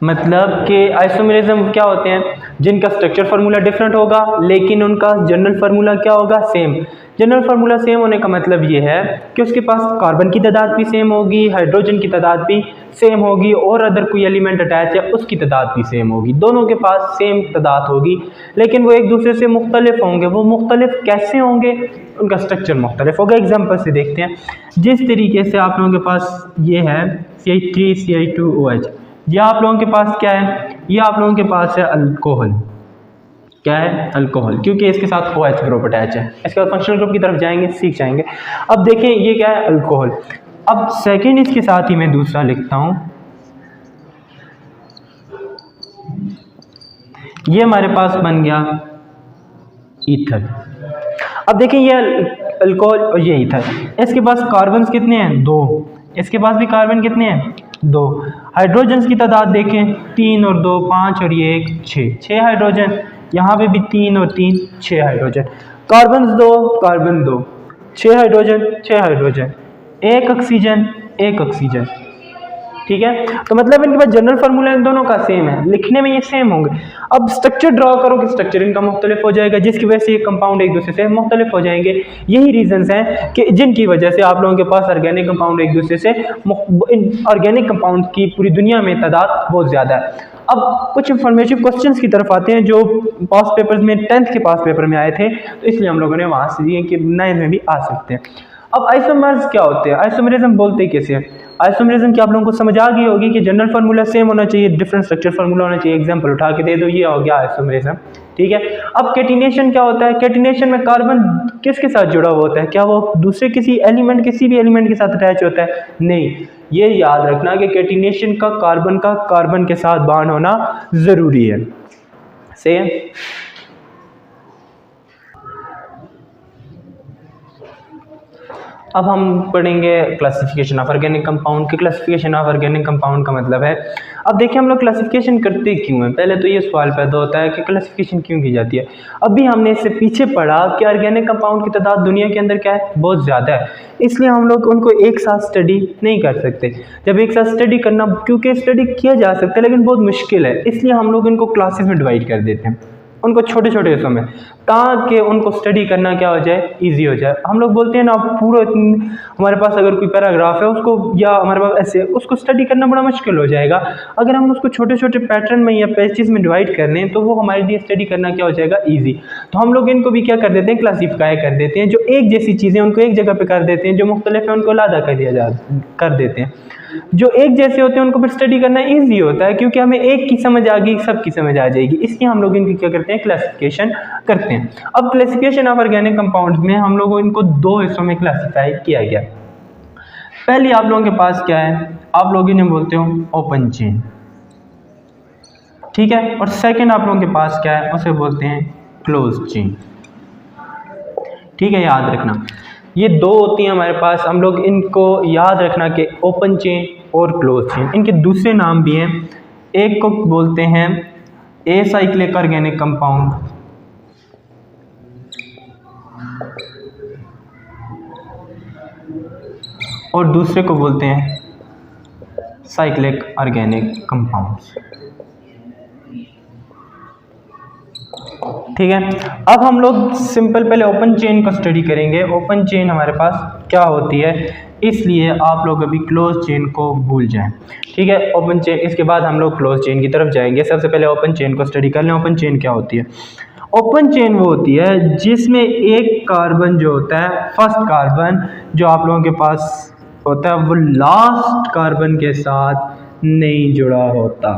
मतलब कि आइसोमरिज्म क्या होते हैं, जिनका स्ट्रक्चर फार्मूला डिफरेंट होगा लेकिन उनका जनरल फार्मूला क्या होगा, सेम। जनरल फार्मूला सेम होने का मतलब ये है कि उसके पास कार्बन की तादाद भी सेम होगी, हाइड्रोजन की तादाद भी सेम होगी, और अदर कोई एलिमेंट अटैच है उसकी तादाद भी सेम होगी, दोनों के पास सेम तादाद होगी, लेकिन वो एक दूसरे से मुख्तलिफ होंगे। वो मुख्तलिफ कैसे होंगे, उनका स्ट्रक्चर मुख्तलिफ होगा। एग्जाम्पल से देखते हैं, जिस तरीके से आप लोगों के पास ये है CH3 CH2OH, ये आप लोगों के पास क्या है, ये आप लोगों के पास है अल्कोहल। क्या है, अल्कोहल, क्योंकि इसके साथ OH ग्रुप अटैच है। इसके बाद फंक्शनल ग्रुप की तरफ जाएंगे, सीख जाएंगे। अब देखें ये क्या है, अल्कोहल। अब सेकंड इसके साथ ही मैं दूसरा लिखता हूं, ये हमारे पास बन गया ईथर। अब देखिए ये अल्कोहल और ये ईथर, इसके पास कार्बन कितने हैं, 2, इसके पास भी कार्बन कितने हैं, 2। हाइड्रोजन की तादाद देखें, 3 और 2 5 और ये 1 6 हाइड्रोजन, यहाँ पे भी 3 और 3 6 hydrogen. Carbon 2 carbon 2, 6 hydrogen 6 hydrogen, 1 oxygen 1 oxygen. ठीक है, तो मतलब इनके पास जनरल फार्मूला इन दोनों का सेम है, लिखने में ये सेम होंगे। अब स्ट्रक्चर ड्रॉ करो कि स्ट्रक्चर इनका मुख्तलिफ हो जाएगा, जिसकी वजह से ये कंपाउंड एक दूसरे से मुख्तलिफ हो जाएंगे। यही रीजंस हैं कि जिनकी वजह से आप लोगों के पास ऑर्गेनिक कंपाउंड एक दूसरे से, ऑर्गेनिक कंपाउंड की पूरी दुनिया में तादाद बहुत ज़्यादा है। अब कुछ इंफॉर्मेटिव क्वेश्चंस की तरफ आते हैं जो पास पेपर्स में 10th के पास पेपर में आए थे, तो इसलिए हम लोगों ने वहाँ से दिए कि 9th में भी आ सकते हैं। अब आइसोमर्स क्या होते हैं, आइसोमरिज्म बोलते कैसे हैं। आइसोमरिज्म की आप लोगों को समझ आ गई होगी कि जनरल फार्मूला सेम होना चाहिए, डिफरेंट स्ट्रक्चर फार्मूला होना चाहिए। एग्जांपल उठा के दे दो, ये हो गया आइसोमरिज्म। ठीक है, अब कैटिनेशन क्या होता है, कैटिनेशन में कार्बन किसके साथ जुड़ा हुआ होता है, क्या वो दूसरे किसी एलिमेंट, किसी भी एलिमेंट के साथ अटैच होता है, नहीं। ये याद रखना कि कैटिनेशन का कार्बन के साथ बॉन्ड होना जरूरी है। सही है। अब हम पढ़ेंगे क्लासिफिकेशन ऑफ ऑर्गेनिक कंपाउंड की। क्लासिफिकेशन ऑफ ऑर्गेनिक कंपाउंड का मतलब है, अब देखिए हम लोग क्लासिफिकेशन करते क्यों हैं। पहले तो ये सवाल पैदा होता है कि क्लासिफिकेशन क्यों की जाती है। अभी हमने इससे पीछे पढ़ा कि ऑर्गेनिक कंपाउंड की तादाद दुनिया के अंदर क्या है, बहुत ज़्यादा है, इसलिए हम लोग उनको एक साथ स्टडी नहीं कर सकते। जब एक साथ स्टडी करना, क्योंकि स्टडी किया जा सकता है लेकिन बहुत मुश्किल है, इसलिए हम लोग इनको क्लासेस में डिवाइड कर देते हैं, उनको छोटे छोटे हिस्सों में, ताकि उनको स्टडी करना क्या हो जाए, इजी हो जाए। हम लोग बोलते हैं ना, पूरा हमारे पास अगर कोई पैराग्राफ है उसको, या हमारे पास ऐसे, उसको स्टडी करना बड़ा मुश्किल हो जाएगा। अगर हम उसको छोटे छोटे पैटर्न में या पैचेस में डिवाइड कर लें तो वो हमारे लिए स्टडी करना क्या हो जाएगा, ईजी। तो हम लोग इनको भी क्या कर देते हैं, क्लासीफाई कर देते हैं। जो एक जैसी चीज़ें उनको एक जगह पर कर देते हैं, जो मुख्तलिफ है उनको अलग कर देते हैं। जो एक जैसे होते हैं उनको फिर स्टडी करना इजी होता है, क्योंकि हमें एक की समझ आ गई, सबकी समझ आ जाएगी, इसलिए हम लोग इनकी क्या करते हैं, क्लासिफिकेशन करते हैं। अब क्लासिफिकेशन ऑफ ऑर्गेनिक कंपाउंड्स में हम लोगों इनको 2 हिस्सों में क्लासिफाई किया गया। पहली आप लोगों के पास क्या है, आप लोग इन्हें बोलते हो ओपन चेन, ठीक है, और सेकंड आप लोगों के पास क्या है, उसे बोलते हैं क्लोज चेन। ठीक है, याद रखना ये 2 होती हैं हमारे पास। हम लोग इनको याद रखना कि ओपन चेन और क्लोज चेन, इनके दूसरे नाम भी हैं। एक को बोलते हैं एसाइक्लिक ऑर्गेनिक कंपाउंड, और दूसरे को बोलते हैं साइक्लिक ऑर्गेनिक कंपाउंड्स। ठीक है, अब हम लोग सिंपल पहले ओपन चेन को स्टडी करेंगे। ओपन चेन हमारे पास क्या होती है, इसलिए आप लोग अभी क्लोज चेन को भूल जाएं। ठीक है, ओपन चेन, इसके बाद हम लोग क्लोज चेन की तरफ जाएंगे। सबसे पहले ओपन चेन को स्टडी कर लें। ओपन चेन क्या होती है, ओपन चेन वो होती है जिसमें एक कार्बन जो होता है, फर्स्ट कार्बन जो आप लोगों के पास होता है, वो लास्ट कार्बन के साथ नहीं जुड़ा होता।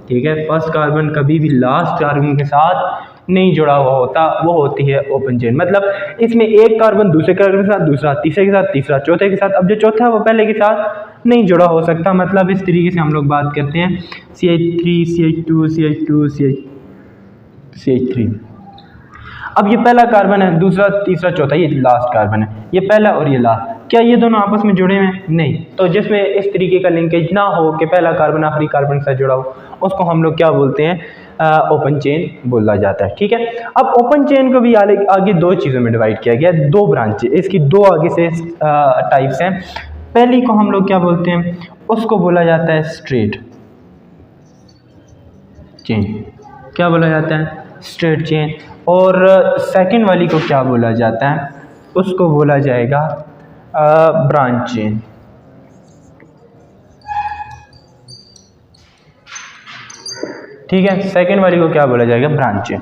ठीक है। फर्स्ट कार्बन कभी भी लास्ट कार्बन के साथ नहीं जुड़ा हुआ होता, वो होती है ओपन चेन। मतलब इसमें एक कार्बन दूसरे कार्बन के साथ, दूसरा तीसरे के साथ, तीसरा चौथे के साथ, अब जो चौथा है वो पहले के साथ नहीं जुड़ा हो सकता। मतलब इस तरीके से हम लोग बात करते हैं CH3 CH2 CH2 CH3। अब ये पहला कार्बन है, दूसरा तीसरा चौथा, ये लास्ट कार्बन है, ये पहला और ये लास्ट। क्या ये दोनों आपस में जुड़े हैं? नहीं। तो जिसमें इस तरीके का लिंकेज ना हो कि पहला कार्बन आखिरी कार्बन के साथ जुड़ा हो, उसको हम लोग क्या बोलते हैं? ओपन चेन बोला जाता है। ठीक है। अब ओपन चेन को भी आगे दो चीज़ों में डिवाइड किया गया, दो ब्रांचें, इसकी दो आगे से टाइप्स हैं। पहली को हम लोग क्या बोलते हैं? उसको बोला जाता है स्ट्रेट चेन। क्या बोला जाता है? Straight chain. और सेकंड वाली को क्या बोला जाता है? उसको बोला जाएगा ब्रांच चेन। ठीक है। सेकंड वाली को क्या बोला जाएगा? Branch chain.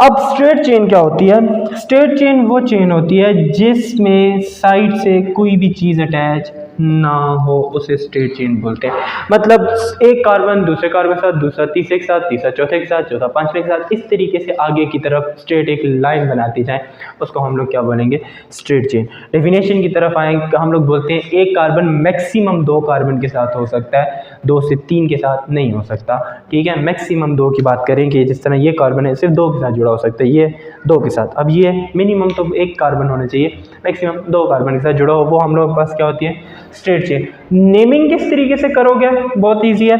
अब स्ट्रेट चेन क्या होती है? स्ट्रेट चेन वो चेन होती है जिसमें साइड से कोई भी चीज़ अटैच ना हो, उसे स्ट्रेट चेन बोलते हैं। मतलब एक कार्बन दूसरे कार्बन के साथ, दूसरा तीसरे के साथ, तीसरा चौथे के साथ, चौथा पांचवे के साथ, इस तरीके से आगे की तरफ स्ट्रेट एक लाइन बनाती जाए, उसको हम लोग क्या बोलेंगे? Straight chain. डेफिनेशन की तरफ आएंगे, हम लोग बोलते हैं एक कार्बन मैक्सिमम दो कार्बन के साथ हो सकता है, 2 से 3 के साथ नहीं हो सकता। ठीक है। मैक्सिमम 2 की बात करेंगे, जिस तरह ये कार्बन है सिर्फ 2 के साथ जुड़ा हो सकता है, ये 2 के साथ। अब ये मिनिमम तो एक कार्बन होना चाहिए, मैक्सिमम 2 कार्बन के साथ जुड़ा हो, वो हम लोग के पास क्या होती है? Straight chain. नेमिंग किस तरीके से करोगे? बहुत इजी है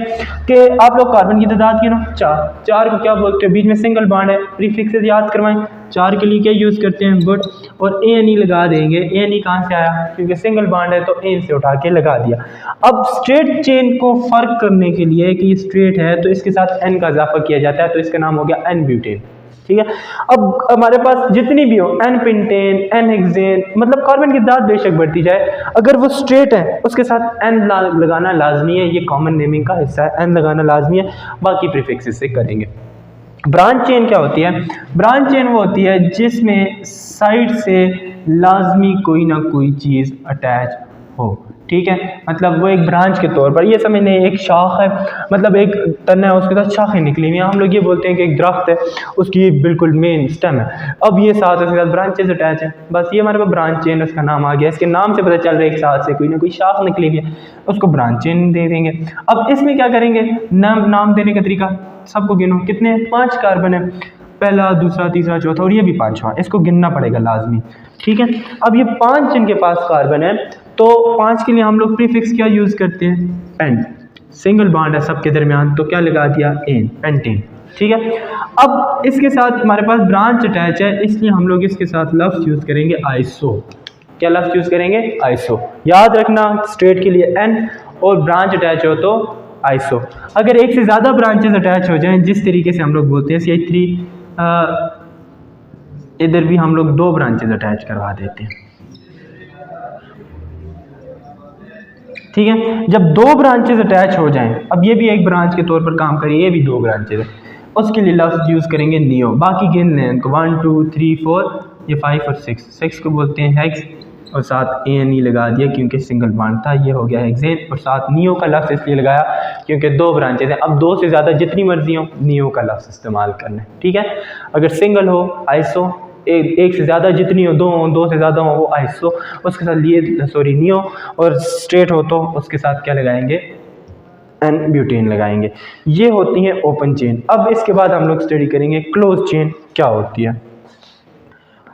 कि आप लोग कार्बन की तादाद गिनो, 4 को क्या बोलते हो? बीच में सिंगल बॉन्ड है, प्रीफिक्सेस याद करवाएं। 4 के लिए क्या यूज़ करते हैं? बट। और ANE लगा देंगे। ANE कहाँ से आया? क्योंकि सिंगल बॉन्ड है तो एन से उठा के लगा दिया। अब स्ट्रेट चेन को फर्क करने के लिए कि ये स्ट्रेट है तो इसके साथ N का इजाफा किया जाता है, तो इसका नाम हो गया N ब्यूटेन। ठीक है। अब हमारे पास जितनी भी हो, N पेंटेन, N हेक्सेन, मतलब कार्बन की तादाद बेशक बढ़ती जाए, अगर वो स्ट्रेट है उसके साथ N लगाना लाजमी है। ये कॉमन नेमिंग का हिस्सा है, N लगाना लाजमी है, बाकी प्रीफिक्सेस से करेंगे। ब्रांच चेन क्या होती है? ब्रांच चेन वो होती है जिसमें साइड से लाजमी कोई ना कोई चीज़ अटैच हो। ठीक है। मतलब वो एक ब्रांच के तौर पर, ये समझने एक शाख है, मतलब एक तना है उसके साथ शाखें निकली हुई हैं, हम लोग ये बोलते हैं कि एक दरख्त है, उसकी बिल्कुल मेन स्टेम है, अब ये साथ उसके साथ ब्रांचेस अटैच है, बस ये हमारे पास ब्रांच चेन, उसका नाम आ गया। इसके नाम से पता चल रहा है एक साथ से कोई ना कोई शाख निकली हुई है, उसको ब्रांच चेन दे देंगे। अब इसमें क्या करेंगे? नाम देने का तरीका, सबको गिनो, कितने? 5 कार्बन है, पहला दूसरा तीसरा चौथा और ये भी 5वां, इसको गिनना पड़ेगा लाजमी। ठीक है। अब ये 5 जिनके पास कार्बन है तो 5 के लिए हम लोग प्रीफिक्स क्या यूज़ करते हैं? पेंट। सिंगल बॉन्ड है सबके दरमियान तो क्या लगा दिया? N, pentane. ठीक है। अब इसके साथ हमारे पास ब्रांच अटैच है, इसलिए हम लोग इसके साथ लफ्ज़ यूज़ करेंगे आइसो। क्या लफ्ज़ यूज़ करेंगे? आइसो। याद रखना स्ट्रेट के लिए N और ब्रांच अटैच हो तो आइसो। अगर एक से ज़्यादा ब्रांचेस अटैच हो जाएं, जिस तरीके से हम लोग बोलते हैं CH3, इधर भी हम लोग 2 ब्रांचेस अटैच करवा देते हैं। ठीक है। जब 2 ब्रांचेस अटैच हो जाएं, अब ये भी एक ब्रांच के तौर पर काम करिए, ये भी 2 ब्रांचेस है, उसके लिए लफ्ज़ यूज़ करेंगे नियो। बाकी गिन लें इनको, 1 2 3 4, ये 5 और 6 को बोलते हैं हेक्स, और साथ ANE लगा दिया क्योंकि सिंगल बॉन्ड था, ये हो गया हेक्सेन, और साथ नियो का लफ्ज़ इसलिए लगाया क्योंकि 2 ब्रांचेस हैं। अब 2 से ज़्यादा जितनी मर्जी हो, नियो का लफ्ज़ इस्तेमाल करना है। ठीक है। अगर सिंगल हो आइसो, एक से ज़्यादा जितनी हो, 2 से ज़्यादा हो वो आइसो, उसके साथ लिए नियो, और स्ट्रेट हो तो उसके साथ क्या लगाएंगे? N ब्यूटेन लगाएंगे। ये होती हैं ओपन चेन। अब इसके बाद हम लोग स्टडी करेंगे क्लोज चेन क्या होती है।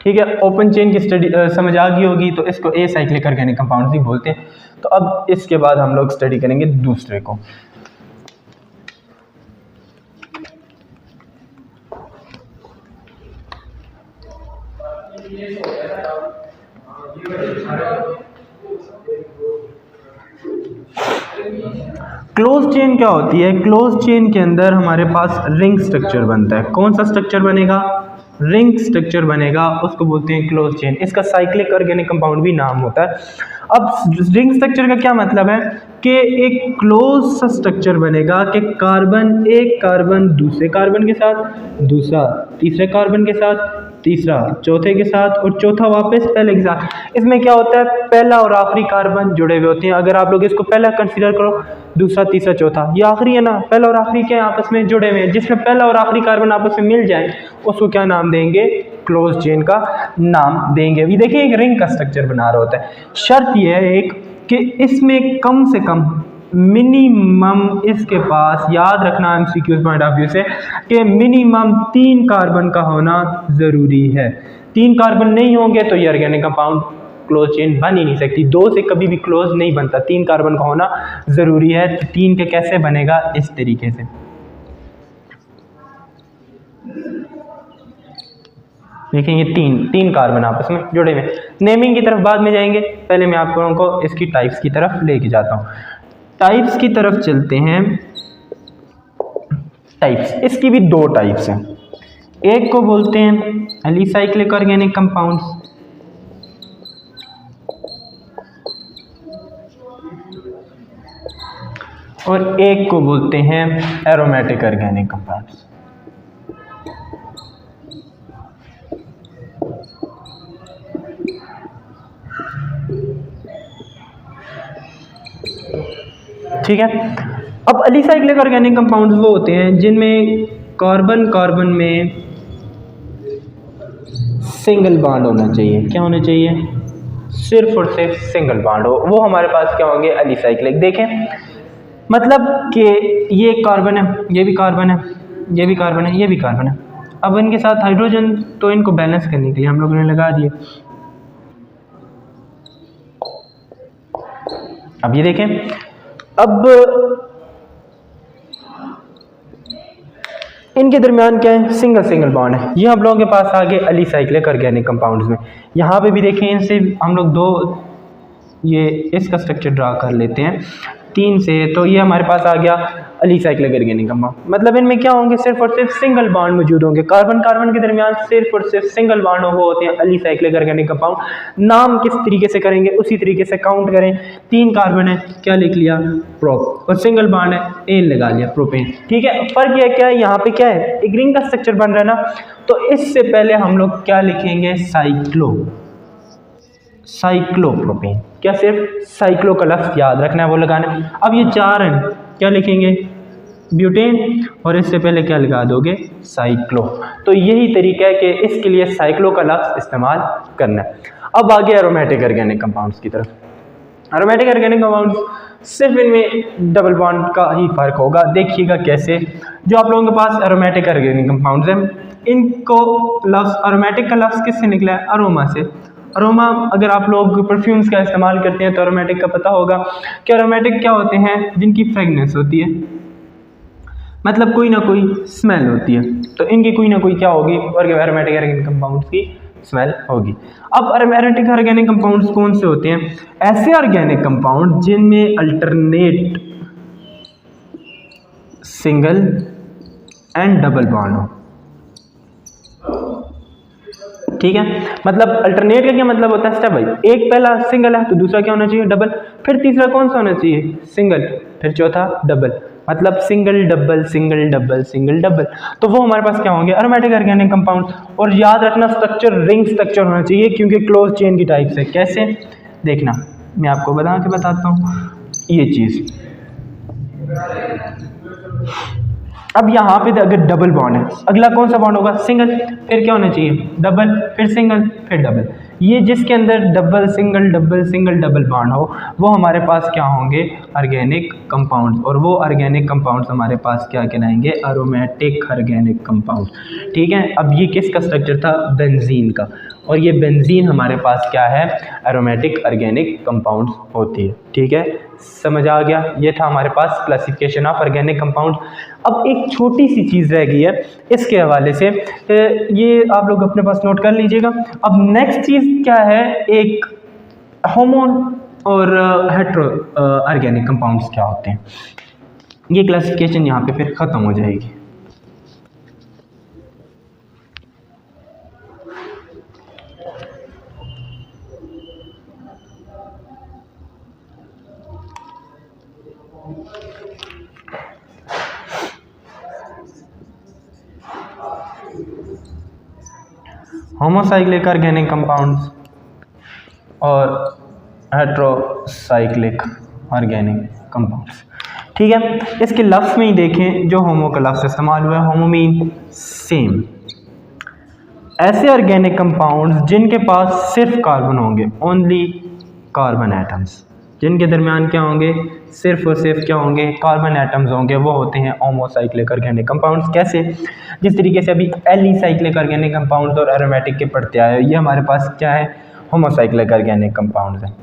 ठीक है। ओपन चेन की स्टडी समझ आ गई होगी, तो इसको एसाइक्लिक ऑर्गेनिक कंपाउंड भी बोलते हैं। तो अब इसके बाद हम लोग स्टडी करेंगे दूसरे को। क्लोज चेन क्या होती है? क्लोज चेन के अंदर हमारे पास रिंग स्ट्रक्चर बनता है। कौन सा स्ट्रक्चर बनेगा? रिंग स्ट्रक्चर बनेगा, उसको बोलते हैं क्लोज चेन। इसका साइक्लिक ऑर्गेनिक कंपाउंड भी नाम होता है। अब रिंग स्ट्रक्चर का क्या मतलब है कि एक क्लोज सा स्ट्रक्चर बनेगा कि एक कार्बन दूसरे कार्बन के साथ, दूसरा तीसरे कार्बन के साथ, तीसरा चौथे के साथ और चौथा वापस पहले के साथ। इसमें क्या होता है, पहला और आखिरी कार्बन जुड़े हुए होते हैं। अगर आप लोग इसको पहला कंसीडर करो, दूसरा तीसरा चौथा, ये आखिरी है ना, पहला और आखिरी क्या आपस में जुड़े हुए हैं। जिसमें पहला और आखिरी कार्बन आपस में मिल जाए उसको क्या नाम देंगे, क्लोज चेन का नाम देंगे। अभी देखिए एक रिंग का स्ट्रक्चर बना रहा होता है, शर्त यह है एक कि इसमें कम से कम मिनिमम इसके पास, याद रखना एमसीक्यूज पॉइंट ऑफ व्यू से, कि मिनिमम 3 कार्बन का होना ज़रूरी है। 3 कार्बन नहीं होंगे तो ये ऑर्गेनिक कंपाउंड क्लोज चेन बन ही नहीं सकती। 2 से कभी भी क्लोज नहीं बनता, 3 कार्बन का होना ज़रूरी है। तो 3 के कैसे बनेगा, इस तरीके से। देखें ये तीन कार्बन आपस में जुड़े हुए। नेमिंग की तरफ बाद में जाएंगे, पहले मैं आप लोगों को इसकी टाइप्स की तरफ लेके जाता हूँ। टाइप्स की तरफ चलते हैं। टाइप्स, इसकी भी 2 टाइप्स हैं। एक को बोलते हैं एलिसाइक्लिक ऑर्गेनिक कंपाउंड्स, और एक को बोलते हैं एरोमेटिक ऑर्गेनिक कंपाउंड्स। ठीक है। अब एलिसाइक्लिक ऑर्गेनिक कंपाउंड्स वो होते हैं जिनमें कार्बन कार्बन में सिंगल बॉन्ड होना चाहिए। क्या होना चाहिए, सिर्फ और सिर्फ सिंगल बॉन्ड हो, वो हमारे पास क्या होंगे, एलिसाइक्लिक। देखें मतलब कि ये एक कार्बन है, ये भी कार्बन है, ये भी कार्बन है, ये भी कार्बन है। अब इनके साथ हाइड्रोजन, तो इनको बैलेंस करने के लिए हम लोगों ने लगा दिए। अब ये देखें, अब इनके दरमियान क्या है, सिंगल सिंगल बॉन्ड है। ये हम लोगों के पास आ गए एलिसाइक्लिक ऑर्गेनिक कंपाउंड्स में। यहाँ पे भी देखें, इनसे हम लोग 2 ये इसका स्ट्रक्चर ड्रा कर लेते हैं 3 से, तो ये हमारे पास आ गया एलिसाइक्लिक ऑर्गेनिक कंपाउंड। मतलब इनमें क्या होंगे, सिर्फ और सिर्फ सिंगल बॉन्ड मौजूद होंगे। कार्बन कार्बन के दरमियान सिर्फ और सिर्फ सिंगल बॉन्ड वो होते हैं एलिसाइक्लिक ऑर्गेनिक कंपाउंड। नाम किस तरीके से करेंगे, उसी तरीके से काउंट करें। 3 कार्बन है, क्या लिख लिया, प्रोप, और सिंगल बॉन्ड है, एन लगा लिया, प्रोपेन। ठीक है। फर्क यह क्या है, यहाँ पे क्या है, एक रिंग का स्ट्रक्चर बन रहा है ना, तो इससे पहले हम लोग क्या लिखेंगे, साइक्लोप्रोपेन। क्या, सिर्फ साइक्लो का लफ्ज़ याद रखना है, वो लगाना है। अब ये 4 हैं, क्या लिखेंगे, ब्यूटेन, और इससे पहले क्या लगा दोगे, साइक्लो। तो यही तरीका है कि इसके लिए साइक्लो का लफ्ज़ इस्तेमाल करना है। अब आगे एरोमेटिक ऑर्गेनिक कंपाउंड्स की तरफ। एरोमेटिक ऑर्गेनिक कंपाउंड्स सिर्फ इनमें डबल बॉन्ड का ही फ़र्क होगा। देखिएगा कैसे, जो आप लोगों के पास एरोमेटिक ऑर्गेनिक कंपाउंड्स हैं, इनको लफ्ज़ एरोमेटिक का लफ्ज़ किससे निकला है, अरोमा से। अरोमा, अगर आप लोग परफ्यूम्स का इस्तेमाल करते हैं तो एरोमेटिक का पता होगा कि एरोमेटिक क्या होते हैं, जिनकी फ्रेगनेंस होती है, मतलब कोई ना कोई स्मेल होती है। तो इनकी कोई ना कोई क्या होगी, एरोमेटिक ऑर्गेनिक कंपाउंड्स की स्मेल होगी। अब एरोमेटिक ऑर्गेनिक कंपाउंड्स कौन से होते हैं, ऐसे ऑर्गेनिक कंपाउंड जिनमें alternate single and double bond हो। ठीक है। मतलब अल्टरनेट का क्या मतलब होता है, स्टेप वाइज। एक पहला सिंगल है तो दूसरा क्या होना चाहिए, डबल, फिर तीसरा कौन सा होना चाहिए, सिंगल, फिर चौथा डबल। मतलब single double single double single double. तो वो हमारे पास क्या होंगे, एरोमेटिक ऑर्गेनिक कंपाउंड। और याद रखना स्ट्रक्चर रिंग स्ट्रक्चर होना चाहिए, क्योंकि क्लोज चेन की टाइप से। कैसे, देखना मैं आपको बताता हूँ ये चीज़। अब यहाँ पे अगर डबल बॉन्ड है, अगला कौन सा बॉन्ड होगा, सिंगल, फिर क्या होना चाहिए, डबल, फिर सिंगल, फिर डबल। ये जिसके अंदर डबल सिंगल डबल बॉन्ड हो, वो हमारे पास क्या होंगे, ऑर्गेनिक कंपाउंड्स। और वो ऑर्गेनिक कंपाउंड्स हमारे पास क्या कहलाएंगे, एरोमेटिक ऑर्गेनिक कंपाउंड। ठीक है। अब ये किसका स्ट्रक्चर था, बेंजीन का, और ये बेंजीन हमारे पास क्या है, एरोमेटिक ऑर्गेनिक कंपाउंड्स होती है। ठीक है, समझ आ गया। ये था हमारे पास क्लासिफिकेशन ऑफ ऑर्गेनिक कंपाउंड। अब एक छोटी सी चीज़ रह गई है इसके हवाले से, ये आप लोग अपने पास नोट कर लीजिएगा। अब नेक्स्ट चीज़ क्या है, एक होमो और हेट्रो ऑर्गेनिक कंपाउंड्स क्या होते हैं। ये क्लासिफिकेशन यहाँ पे फिर ख़त्म हो जाएगी। होमोसाइक्लिक ऑर्गेनिक कंपाउंड्स और हेट्रोसाइक्लिक ऑर्गेनिक कंपाउंड्स। ठीक है, इसके लफ्ज़ में ही देखें, जो होमो का लफ्ज़ इस्तेमाल हुआ है, होमो मीन सेम। ऐसे ऑर्गेनिक कंपाउंड्स जिनके पास सिर्फ कार्बन होंगे, ओनली कार्बन एटम्स, जिनके दरमियान क्या होंगे, सिर्फ और सिर्फ क्या होंगे, कार्बन एटम्स होंगे, वो होते हैं होमोसाइक्लिक ऑर्गेनिक कंपाउंड्स। कैसे? जिस तरीके से अभी एलिसाइक्लिक ऑर्गेनिक कंपाउंड्स और एरोमेटिक के पढ़ते आए, ये हमारे पास क्या है, होमोसाइक्लिक ऑर्गेनिक कंपाउंड्स हैं।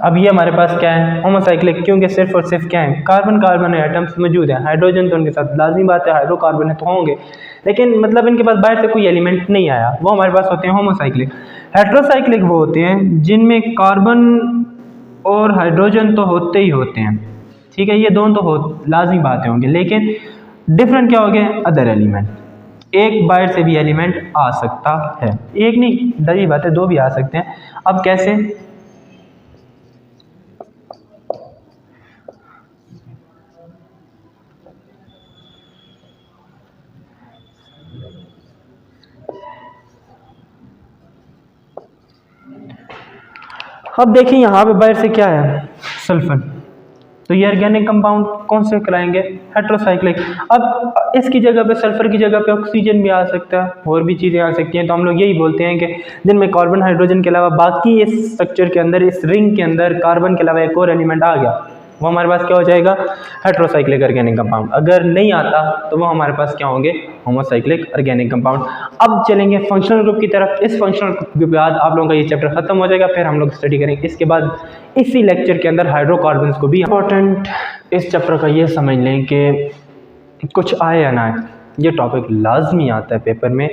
अब ये हमारे पास क्या है, होमोसाइक्लिक, क्योंकि सिर्फ और सिर्फ क्या है, कार्बन कार्बन एटम्स मौजूद है, हाइड्रोजन तो उनके साथ लाजमी बात है, हाइड्रोकार्बन है तो होंगे, लेकिन मतलब इनके पास बाहर से कोई एलिमेंट नहीं आया, वो हमारे पास होते हैं होमोसाइक्लिक। हेट्रोसाइक्लिक वो होते हैं जिनमें कार्बन और हाइड्रोजन तो होते ही होते हैं, ठीक है, ये दोनों तो हो लाजमी बातें होंगे, लेकिन डिफरेंट क्या हो गए, अदर एलिमेंट, एक बाहर से भी एलिमेंट आ सकता है, एक नहीं दरी बात है, दो भी आ सकते हैं। अब कैसे, अब देखिए यहाँ पे बाहर से क्या है, सल्फर, तो ये ऑर्गेनिक कंपाउंड कौन से कराएंगे, हेट्रोसाइक्लिक। अब इसकी जगह पे, सल्फर की जगह पे ऑक्सीजन भी आ सकता है, और भी चीज़ें आ सकती हैं, तो हम लोग यही बोलते हैं कि जिनमें कार्बन हाइड्रोजन के अलावा बाकी इस स्ट्रक्चर के अंदर, इस रिंग के अंदर कार्बन के अलावा एक और एलिमेंट आ गया, वो हमारे पास क्या हो जाएगा, हेट्रोसाइक्लिक ऑर्गेनिक कंपाउंड। अगर नहीं आता तो वो हमारे पास क्या होंगे, होमोसाइक्लिक ऑर्गेनिक कंपाउंड। अब चलेंगे फंक्शनल ग्रुप की तरफ। इस फंक्शनल ग्रुप के बाद आप लोगों का ये चैप्टर खत्म हो जाएगा, फिर हम लोग स्टडी करेंगे इसके बाद इसी लेक्चर के अंदर हाइड्रोकार्बन्स को भी। इंपॉर्टेंट इस चैप्टर का ये समझ लें कि कुछ आए या ना आए, ये टॉपिक लाजमी आता है पेपर में,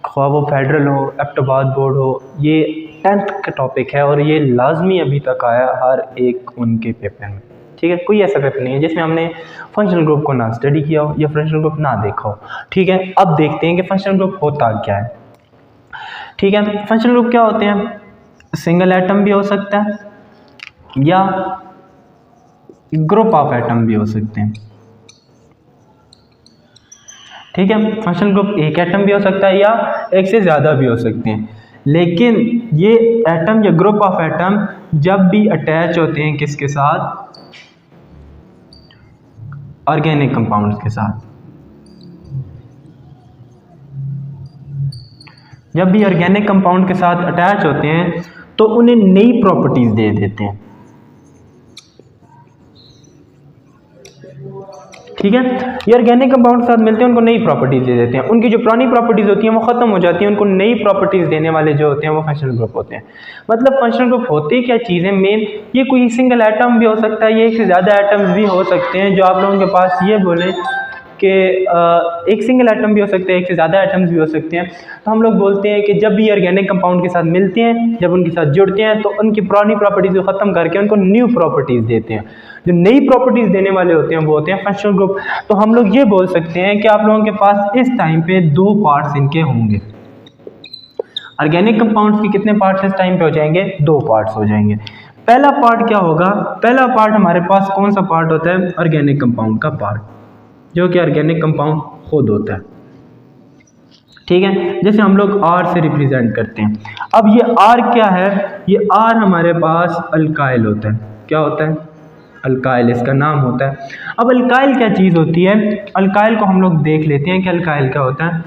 ख्वाह वो फेडरल हो, एबटाबाद बोर्ड हो, ये 10th का टॉपिक है और ये लाजमी अभी तक आया हर एक उनके पेपर में। ठीक है, कोई ऐसा पेपर नहीं है जिसमें हमने फंक्शनल ग्रुप को ना स्टडी किया हो या फंक्शनल ग्रुप ना देखा हो। ठीक है, अब देखते हैं कि फंक्शनल ग्रुप होता क्या है। ठीक है, फंक्शनल ग्रुप क्या होते हैं, सिंगल एटम भी हो सकता है या ग्रुप ऑफ एटम भी हो सकते हैं। ठीक है, फंक्शनल ग्रुप एक एटम भी हो सकता है या एक से ज़्यादा भी हो सकते हैं, लेकिन ये एटम या ग्रुप ऑफ एटम जब भी अटैच होते हैं किसके साथ, ऑर्गेनिक कंपाउंड्स के साथ, जब भी ऑर्गेनिक कंपाउंड के साथ अटैच होते हैं तो उन्हें नई प्रॉपर्टीज दे देते हैं। ठीक है, ये ऑर्गेनिक कंपाउंड के साथ मिलते हैं, उनको नई प्रॉपर्टीज दे देते हैं, उनकी जो पुरानी प्रॉपर्टीज होती हैं वो खत्म हो जाती हैं, उनको नई प्रॉपर्टीज देने वाले जो होते हैं वो फंक्शनल ग्रुप होते हैं। मतलब फंक्शनल ग्रुप होते क्या चीज़ें मेन, ये कोई सिंगल एटम भी हो सकता है, ये एक से ज़्यादा एटम्स भी हो सकते हैं, जो आप लोगों के पास ये बोले कि एक सिंगल एटम भी हो सकते हैं, एक से ज़्यादा एटम्स भी हो सकते हैं। तो हम लोग बोलते हैं कि जब भी ऑर्गेनिक कंपाउंड के साथ मिलते हैं, जब उनके साथ जुड़ते हैं तो उनकी पुरानी प्रॉपर्टीज़ को ख़त्म करके उनको न्यू प्रॉपर्टीज़ देते हैं। जो नई प्रॉपर्टीज़ देने वाले होते हैं वो होते हैं फंक्शनल ग्रुप। तो हम लोग ये बोल सकते हैं कि आप लोगों के पास इस टाइम पे दो पार्ट्स इनके होंगे। ऑर्गेनिक कंपाउंड्स के कितने पार्ट्स इस टाइम पे हो जाएंगे, दो पार्ट्स हो जाएंगे। पहला पार्ट क्या होगा, पहला पार्ट हमारे पास कौन सा पार्ट होता है, ऑर्गेनिक कंपाउंड का पार्ट, जो कि ऑर्गेनिक कंपाउंड खुद होता है। ठीक है, जैसे हम लोग R से रिप्रेजेंट करते हैं। अब ये R क्या है, ये R हमारे पास अल्काइल होता है। क्या होता है, अल्काइल इसका नाम होता है। अब अल्काइल क्या चीज़ होती है, अल्काइल को हम लोग देख लेते हैं कि अल्काइल क्या होता है।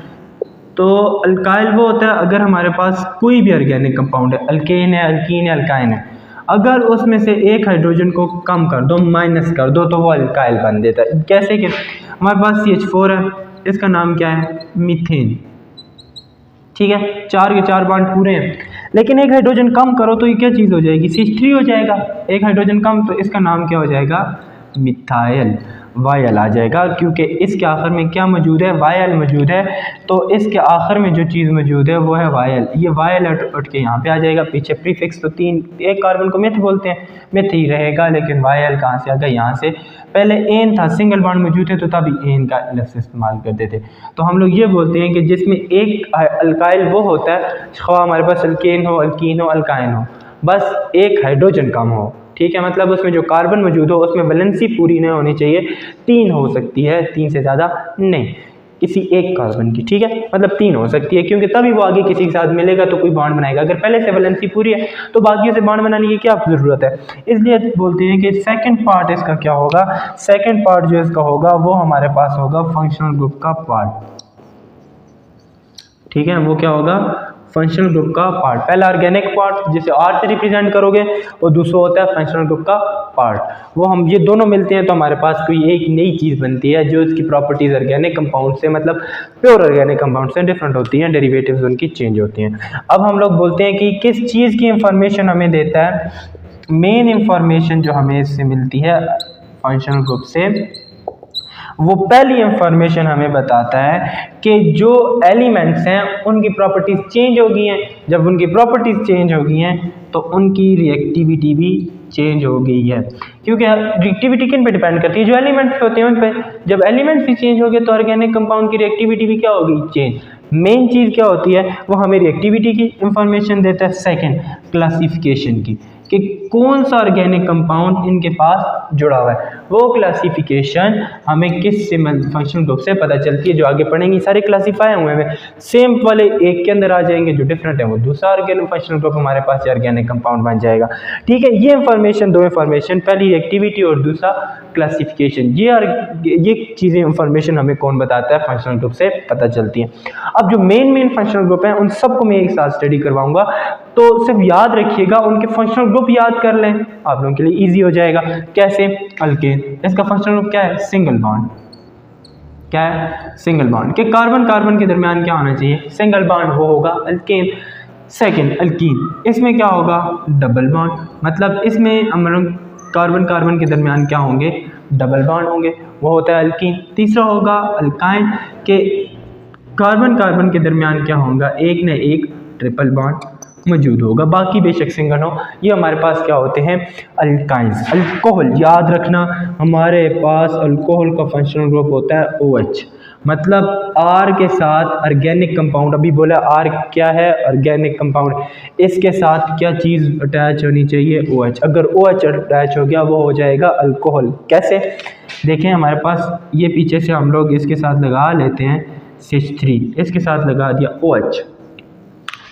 तो अल्काइल वो होता है अगर हमारे पास कोई भी ऑर्गेनिक कंपाउंड है, अल्केन है, अल्कीन है, अल्काइन है, अगर उसमें से एक हाइड्रोजन को कम कर दो, माइनस कर दो, तो वो अल्काइल बन देता है। कैसे कि हमारे पास CH4 है, इसका नाम क्या है, मीथेन। ठीक है, 4 के 4 बॉन्ड पूरे हैं, लेकिन एक हाइड्रोजन कम करो तो ये क्या चीज़ हो जाएगी, CH3 हो जाएगा। एक हाइड्रोजन कम तो इसका नाम क्या हो जाएगा, मिथाइल, वायल आ जाएगा, क्योंकि इसके आखिर में क्या मौजूद है, वायल मौजूद है। तो इसके आखिर में जो चीज़ मौजूद है वो है वायल। ये वायल उठ के यहाँ पे आ जाएगा, पीछे प्रीफिक्स तो 3, एक कार्बन को मिथ बोलते हैं, मिथ ही रहेगा, लेकिन वायल कहाँ से आ गया, यहाँ से। पहले एन था, सिंगल बॉन्ड मौजूद है, तो तभी एन का लफ्ज़ इस्तेमाल करते थे। तो हम लोग ये बोलते हैं कि जिसमें एक अल्काइल वो होता है, ख्वाह हमारे पास अल्केन हो, अल्कीन हो, अल्काइन हो, बस एक हाइड्रोजन कम हो। ठीक है, मतलब उसमें जो कार्बन मौजूद हो उसमें वैलेंसी पूरी नहीं होनी चाहिए, 3 हो सकती है, 3 से ज़्यादा नहीं किसी एक कार्बन की, ठीक है, मतलब 3 हो सकती है, क्योंकि तभी वो आगे किसी के साथ मिलेगा तो कोई बॉन्ड बनाएगा। अगर पहले से वैलेंसी पूरी है तो बाकियों से बॉन्ड बनाने की क्या ज़रूरत है। इसलिए बोलते हैं कि सेकंड पार्ट इसका क्या होगा, सेकंड पार्ट जो इसका होगा वो हमारे पास होगा फंक्शनल ग्रुप का पार्ट, ठीक है, वो क्या होगा, फंक्शनल ग्रुप का पार्ट। पहला ऑर्गेनिक पार्ट जिसे R से रिप्रेजेंट करोगे और दूसरा होता है फंक्शनल ग्रुप का पार्ट। वो हम ये दोनों मिलते हैं तो हमारे पास कोई एक नई चीज़ बनती है जो इसकी प्रॉपर्टीज़ ऑर्गेनिक कंपाउंड से, मतलब प्योर ऑर्गेनिक कंपाउंड से डिफरेंट होती हैं, डेरिवेटिव्स उनकी चेंज होती हैं। अब हम लोग बोलते हैं कि किस चीज़ की इंफॉर्मेशन हमें देता है, मेन इंफॉर्मेशन जो हमें इससे मिलती है फंक्शनल ग्रुप से, वो पहली इंफॉर्मेशन हमें बताता है कि जो एलिमेंट्स हैं उनकी प्रॉपर्टीज़ चेंज हो गई हैं। जब उनकी प्रॉपर्टीज़ चेंज हो गई हैं तो उनकी रिएक्टिविटी भी चेंज हो गई है, क्योंकि रिएक्टिविटी किन पे डिपेंड करती है, जो एलिमेंट्स होते हैं उन पे। जब एलिमेंट्स ही चेंज हो गए तो ऑर्गेनिक कंपाउंड की रिएक्टिविटी भी क्या होगी, चेंज। मेन चीज़ क्या होती है, वो हमें रिएक्टिविटी की इंफॉर्मेशन देता है। सेकेंड, क्लासिफिकेशन की, कि कौन सा ऑर्गेनिक कंपाउंड इनके पास जुड़ा हुआ है। वो क्लासिफिकेशन हमें किस से, फंक्शनल ग्रुप से पता चलती है। जो आगे पढ़ेंगे सारे क्लासीफाई हुए हैं, सेम वाले एक के अंदर आ जाएंगे, जो डिफरेंट है वो दूसरा ऑर्गेनिक फंक्शनल ग्रुप हमारे पास ऑर्गेनिक कंपाउंड बन जाएगा, ठीक है। ये इंफॉर्मेशन, दो इंफॉर्मेशन, पहली एक्टिविटी और दूसरा क्लासिफिकेशन, ये चीज़ें इंफॉर्मेशन हमें कौन बताता है, फंक्शनल ग्रुप से पता चलती है। अब जो मेन फंक्शनल ग्रुप हैं उन सबको मैं एक साथ स्टडी करवाऊंगा, तो सिर्फ याद रखिएगा, उनके फंक्शनल ग्रुप याद कर लें, आप लोगों के लिए इजी हो जाएगा। कैसे, अल्केन, इसका फंक्शनल ग्रुप क्या है, सिंगल बॉन्ड। क्या है, सिंगल बॉन्ड। के कार्बन कार्बन के दरमियान क्या होना चाहिए, सिंगल बॉन्ड, वो होगा अल्केन। सेकंड, अल्कीन, इसमें क्या होगा, डबल बॉन्ड, मतलब इसमें हम लोग कार्बन कार्बन के दरमियान क्या होंगे, डबल बॉन्ड होंगे, वो होता है अल्कीन। तीसरा होगा अल्काइन, के कार्बन कार्बन के दरमियान क्या होगा, एक न एक ट्रिपल बॉन्ड मौजूद होगा, बाकी बेशक सिंगल हो। ये हमारे पास क्या होते हैं, अल्काइंस। अल्कोहल, याद रखना हमारे पास अल्कोहल का फंक्शनल ग्रुप होता है OH, मतलब R के साथ ऑर्गेनिक कंपाउंड, अभी बोला R क्या है, ऑर्गेनिक कंपाउंड, इसके साथ क्या चीज़ अटैच होनी चाहिए, OH। अगर OH अटैच हो गया वो हो जाएगा अल्कोहल। कैसे, देखें हमारे पास ये पीछे से हम लोग इसके साथ लगा लेते हैं CH3, इसके साथ लगा दिया OH,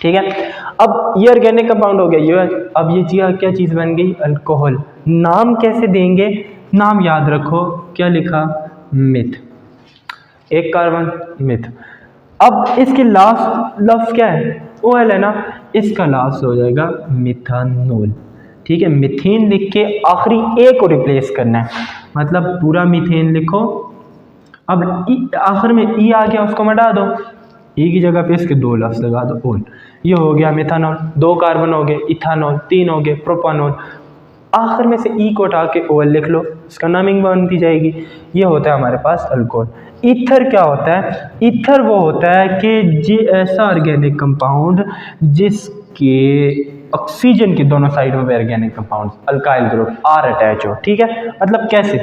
ठीक है। अब ये ऑर्गेनिक कंपाउंड हो गया ये, अब ये चीज़ क्या चीज़ बन गई, अल्कोहल। नाम कैसे देंगे, नाम याद रखो, क्या लिखा, मिथ, एक कार्बन मिथ। अब इसके लास्ट लफ्ज़ क्या है, OL है ना, इसका लास्ट हो जाएगा मिथानोल, ठीक है। मिथेन लिख के आखिरी ए को रिप्लेस करना है, मतलब पूरा मीथेन लिखो। अब आखिर में ई आ गया, उसको मिटा दो, ई की जगह पे इसके दो लफ्ज़ लगा दो, ओल। ये हो गया मिथानॉल, दो कार्बन हो गए, इथानॉल, तीन हो गए, प्रोपानॉल। आखिर में से ई को हटा के ओल लिख लो, इसका नामिंग बनती जाएगी। ये होता है हमारे पास अल्कोहल। ईथर क्या होता है, ईथर वो होता है कि ऐसा ऑर्गेनिक कंपाउंड जिसके ऑक्सीजन के दोनों साइडों में organic compound alkyl group R attach हो, ठीक है। मतलब कैसे,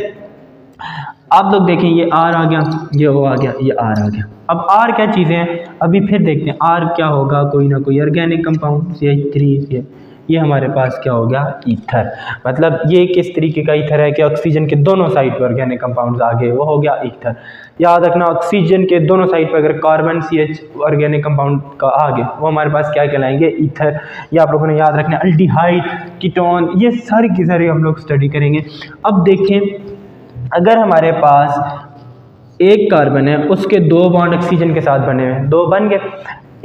आप लोग देखें, ये R आ गया, ये O आ गया, ये R आ गया। अब R क्या चीज़ें हैं, अभी फिर देखते हैं R क्या होगा, कोई ना कोई ऑर्गेनिक कंपाउंड, CH3, ये हमारे पास क्या हो गया, ईथर। मतलब ये किस तरीके का ईथर है कि ऑक्सीजन के दोनों साइड पर ऑर्गेनिक कंपाउंड्स आ गए, वो हो गया ईथर। याद रखना, ऑक्सीजन के दोनों साइड पर अगर कार्बन CH ऑर्गेनिक कंपाउंड का आ गए, वो हमारे पास क्या कहलाएंगे, ईथर। ये आप लोगों ने याद रखना, अल्डिहाइड, कीटोन, ये सारी की सारी हम लोग स्टडी करेंगे। अब देखें, अगर हमारे पास एक कार्बन है, उसके दो बॉन्ड ऑक्सीजन के साथ बने हुए हैं, दो बन गए,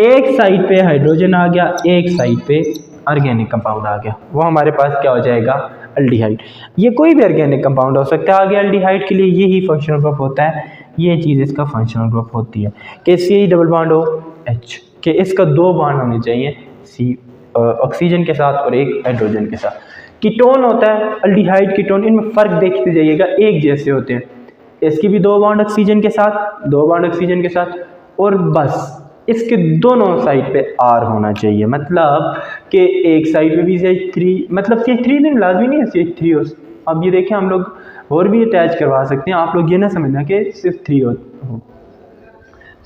एक साइड पे हाइड्रोजन आ गया, एक साइड पे ऑर्गेनिक कंपाउंड आ गया, वो हमारे पास क्या हो जाएगा, अल्डिहाइड। ये कोई भी ऑर्गेनिक कंपाउंड हो सकता है, आगे अल्डिहाइड के लिए यही फंक्शनल ग्रुप होता है, ये चीज़ इसका फंक्शनल ग्रुप होती है कि CH डबल बॉन्ड हो H, कि इसका दो बॉन्ड होने चाहिए, C ऑक्सीजन के साथ और एक हाइड्रोजन के साथ। कीटोन होता है, अल्डिहाइड कीटोन, इनमें फ़र्क देखते जाइएगा, एक जैसे होते हैं। इसकी भी दो बॉन्ड ऑक्सीजन के साथ, दो बॉन्ड ऑक्सीजन के साथ, और बस इसके दोनों साइड पे R होना चाहिए, मतलब कि एक साइड पे भी CH3, मतलब CH3 नहीं, लाजमी नहीं है CH3 हो। अब ये देखें, हम लोग और भी अटैच करवा सकते हैं, आप लोग ये ना समझना कि सिर्फ 3 हो।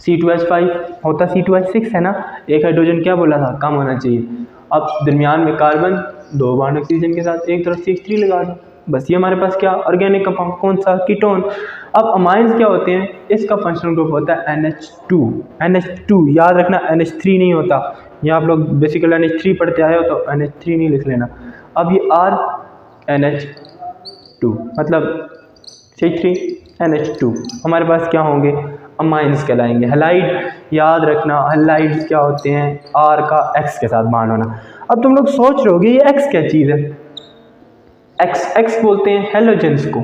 C2H5 होता, C2H6 है ना, एक हाइड्रोजन क्या बोला था, कम होना चाहिए। अब दरमियान में कार्बन 2 बॉन्ड ऑक्सीजन के साथ, एक तरफ CH3 लगा दो, बस ये हमारे पास क्या ऑर्गेनिक कंपाउंड, कौन सा, कीटोन। अब अमाइंस क्या होते हैं, इसका फंक्शनल ग्रुप होता है NH2। NH2 याद रखना, NH3 नहीं होता। ये आप लोग बेसिकली NH3 पढ़ते आए हो तो NH3 नहीं लिख लेना। अब ये R NH2 मतलब CH3 NH2 हमारे पास क्या होंगे, अमाइंस कहलाएंगे। हैलाइड याद रखना, हैलाइड्स क्या होते हैं, R का X के साथ बॉन्ड होना। अब तुम लोग सोच रहे होगे ये X क्या चीज़ है, X बोलते हैं हेलोजेंस को।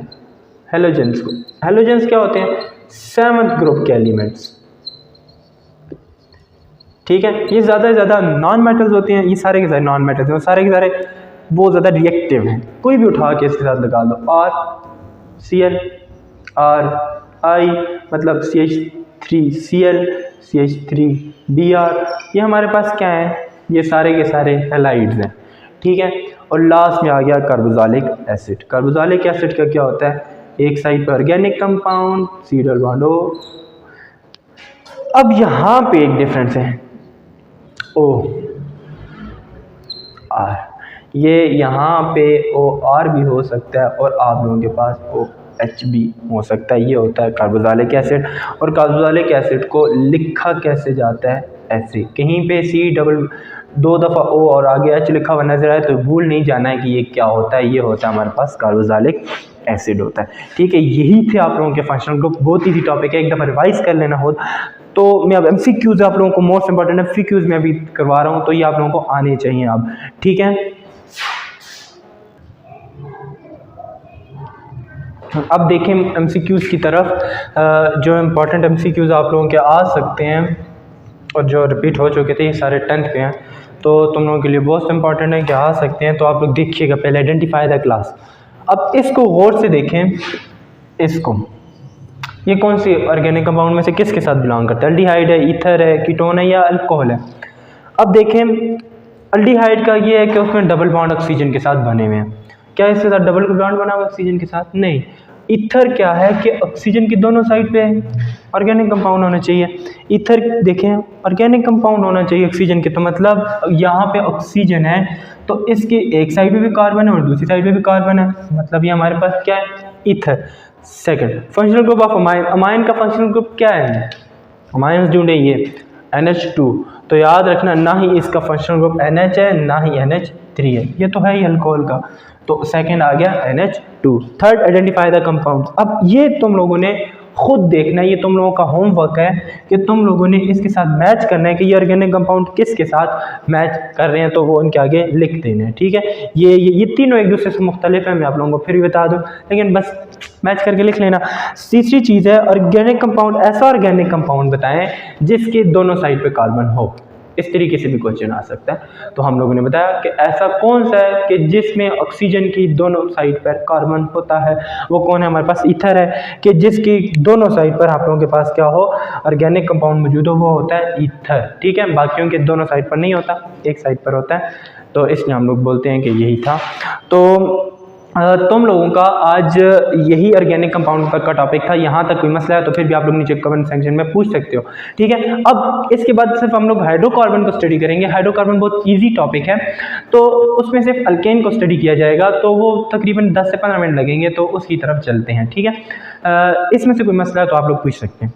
हेलोजेंस क्या होते हैं, 7th ग्रुप के एलिमेंट्स, ठीक है। ये ज़्यादा से ज़्यादा नॉन मेटल्स होते हैं, ये सारे के सारे नॉन मेटल्स हैं, सारे के सारे बहुत ज़्यादा रिएक्टिव हैं। कोई भी उठा के इसके साथ लगा दो, R Cl R I मतलब CH3Cl CH3Br, ये हमारे पास क्या है, ये सारे के सारे हैलाइड्स हैं, ठीक है। और लास्ट में आ गया कार्बोक्सिलिक एसिड। कार्बोक्सिलिक एसिड का क्या होता है, एक साइड पर organic compound C double bond O। अब यहाँ पे एक डिफरेंस है, OR, ये यहाँ पे OR भी हो सकता है और आप लोगों के पास OH भी हो सकता है। ये होता है कार्बोक्सिलिक एसिड। और कार्बोक्सिलिक एसिड को लिखा कैसे जाता है, ऐसे कहीं पे C डबल 2 दफ़ा O और आगे H लिखा हुआ नजर आए तो भूल नहीं जाना है कि ये क्या होता है, ये होता है हमारे पास कार्बोक्सिलिक एसिड होता है, ठीक है। यही थे आप लोगों के फंक्शनल ग्रुप, बहुत ईजी टॉपिक है, एक दफ़ा रिवाइज कर लेना हो तो। मैं अब MCQs आप लोगों को मोस्ट इंपॉर्टेंट MCQs में अभी करवा रहा हूँ, तो ये आप लोगों को आने चाहिए अब, ठीक है। अब देखें MCQs की तरफ, जो इम्पोर्टेंट MCQs आप लोगों के आ सकते हैं और जो रिपीट हो चुके थे, ये सारे 10th के हैं, तो तुम लोगों के लिए बहुत इंपॉर्टेंट है कि आ सकते हैं। तो आप लोग देखिएगा, पहले आइडेंटिफाई द क्लास। अब इसको गौर से देखें, इसको, ये कौन सी ऑर्गेनिक कंपाउंड में से किसके साथ बिलोंग करता है, अल्डिहाइड है, ईथर है, कीटोन है या अल्कोहल है। अब देखें अल्डिहाइड का ये है कि उसमें डबल बॉन्ड ऑक्सीजन के साथ बने हुए हैं। क्या इसके साथ डबल बॉन्ड बना हुआ ऑक्सीजन के साथ, नहीं। ईथर क्या है कि ऑक्सीजन की दोनों साइड पे ऑर्गेनिक कंपाउंड होना चाहिए। ईथर देखें ऑर्गेनिक कंपाउंड होना चाहिए ऑक्सीजन के, तो मतलब यहाँ पे ऑक्सीजन है तो इसके एक साइड पे भी कार्बन है और दूसरी साइड पे भी कार्बन है, मतलब ये हमारे पास क्या है, ether. Second, functional group of amine. Amine का फंक्शनल ग्रुप क्या है, अमाइंस ढूंढे, ये NH2, तो याद रखना ना ही इसका फंक्शनल ग्रुप NH है ना ही NH3 है, ये तो है ही अल्कोहल का, तो सेकंड आ गया NH2। Third, identify the compounds. अब ये तुम लोगों ने खुद देखना है, ये तुम लोगों का होमवर्क है कि तुम लोगों ने इसके साथ मैच करना है कि ये ऑर्गेनिक कंपाउंड किसके साथ मैच कर रहे हैं, तो वो उनके आगे लिख देना है, ठीक है। ये तीनों एक दूसरे से मुख्तलिफ है, मैं आप लोगों को फिर भी बता दूं, लेकिन बस मैच करके लिख लेना। तीसरी चीज़ है ऑर्गेनिक कंपाउंड, ऐसा ऑर्गेनिक कंपाउंड बताएं जिसके दोनों साइड पे कार्बन हो। इस तरीके से भी क्वेश्चन आ सकता है। तो हम लोगों ने बताया कि ऐसा कौन सा है कि जिसमें ऑक्सीजन की दोनों साइड पर कार्बन होता है, वो कौन है, हमारे पास ईथर है कि जिसकी दोनों साइड पर आप लोगों के पास क्या हो, ऑर्गेनिक कंपाउंड मौजूद हो, वो होता है ईथर, ठीक है। बाकियों के दोनों साइड पर नहीं होता, एक साइड पर होता है, तो इसलिए हम लोग बोलते हैं कि यही था। तो तुम लोगों का आज यही ऑर्गेनिक कंपाउंड तक का टॉपिक था। यहाँ तक कोई मसला है तो फिर भी आप लोग नीचे कमेंट सेक्शन में पूछ सकते हो, ठीक है। अब इसके बाद सिर्फ हम लोग हाइड्रोकार्बन को स्टडी करेंगे। हाइड्रोकार्बन बहुत इजी टॉपिक है, तो उसमें सिर्फ अल्केन को स्टडी किया जाएगा, तो वो तकरीबन 10 से 15 मिनट लगेंगे, तो उसकी तरफ चलते हैं, ठीक है। इसमें से कोई मसला है तो आप लोग पूछ सकते हैं।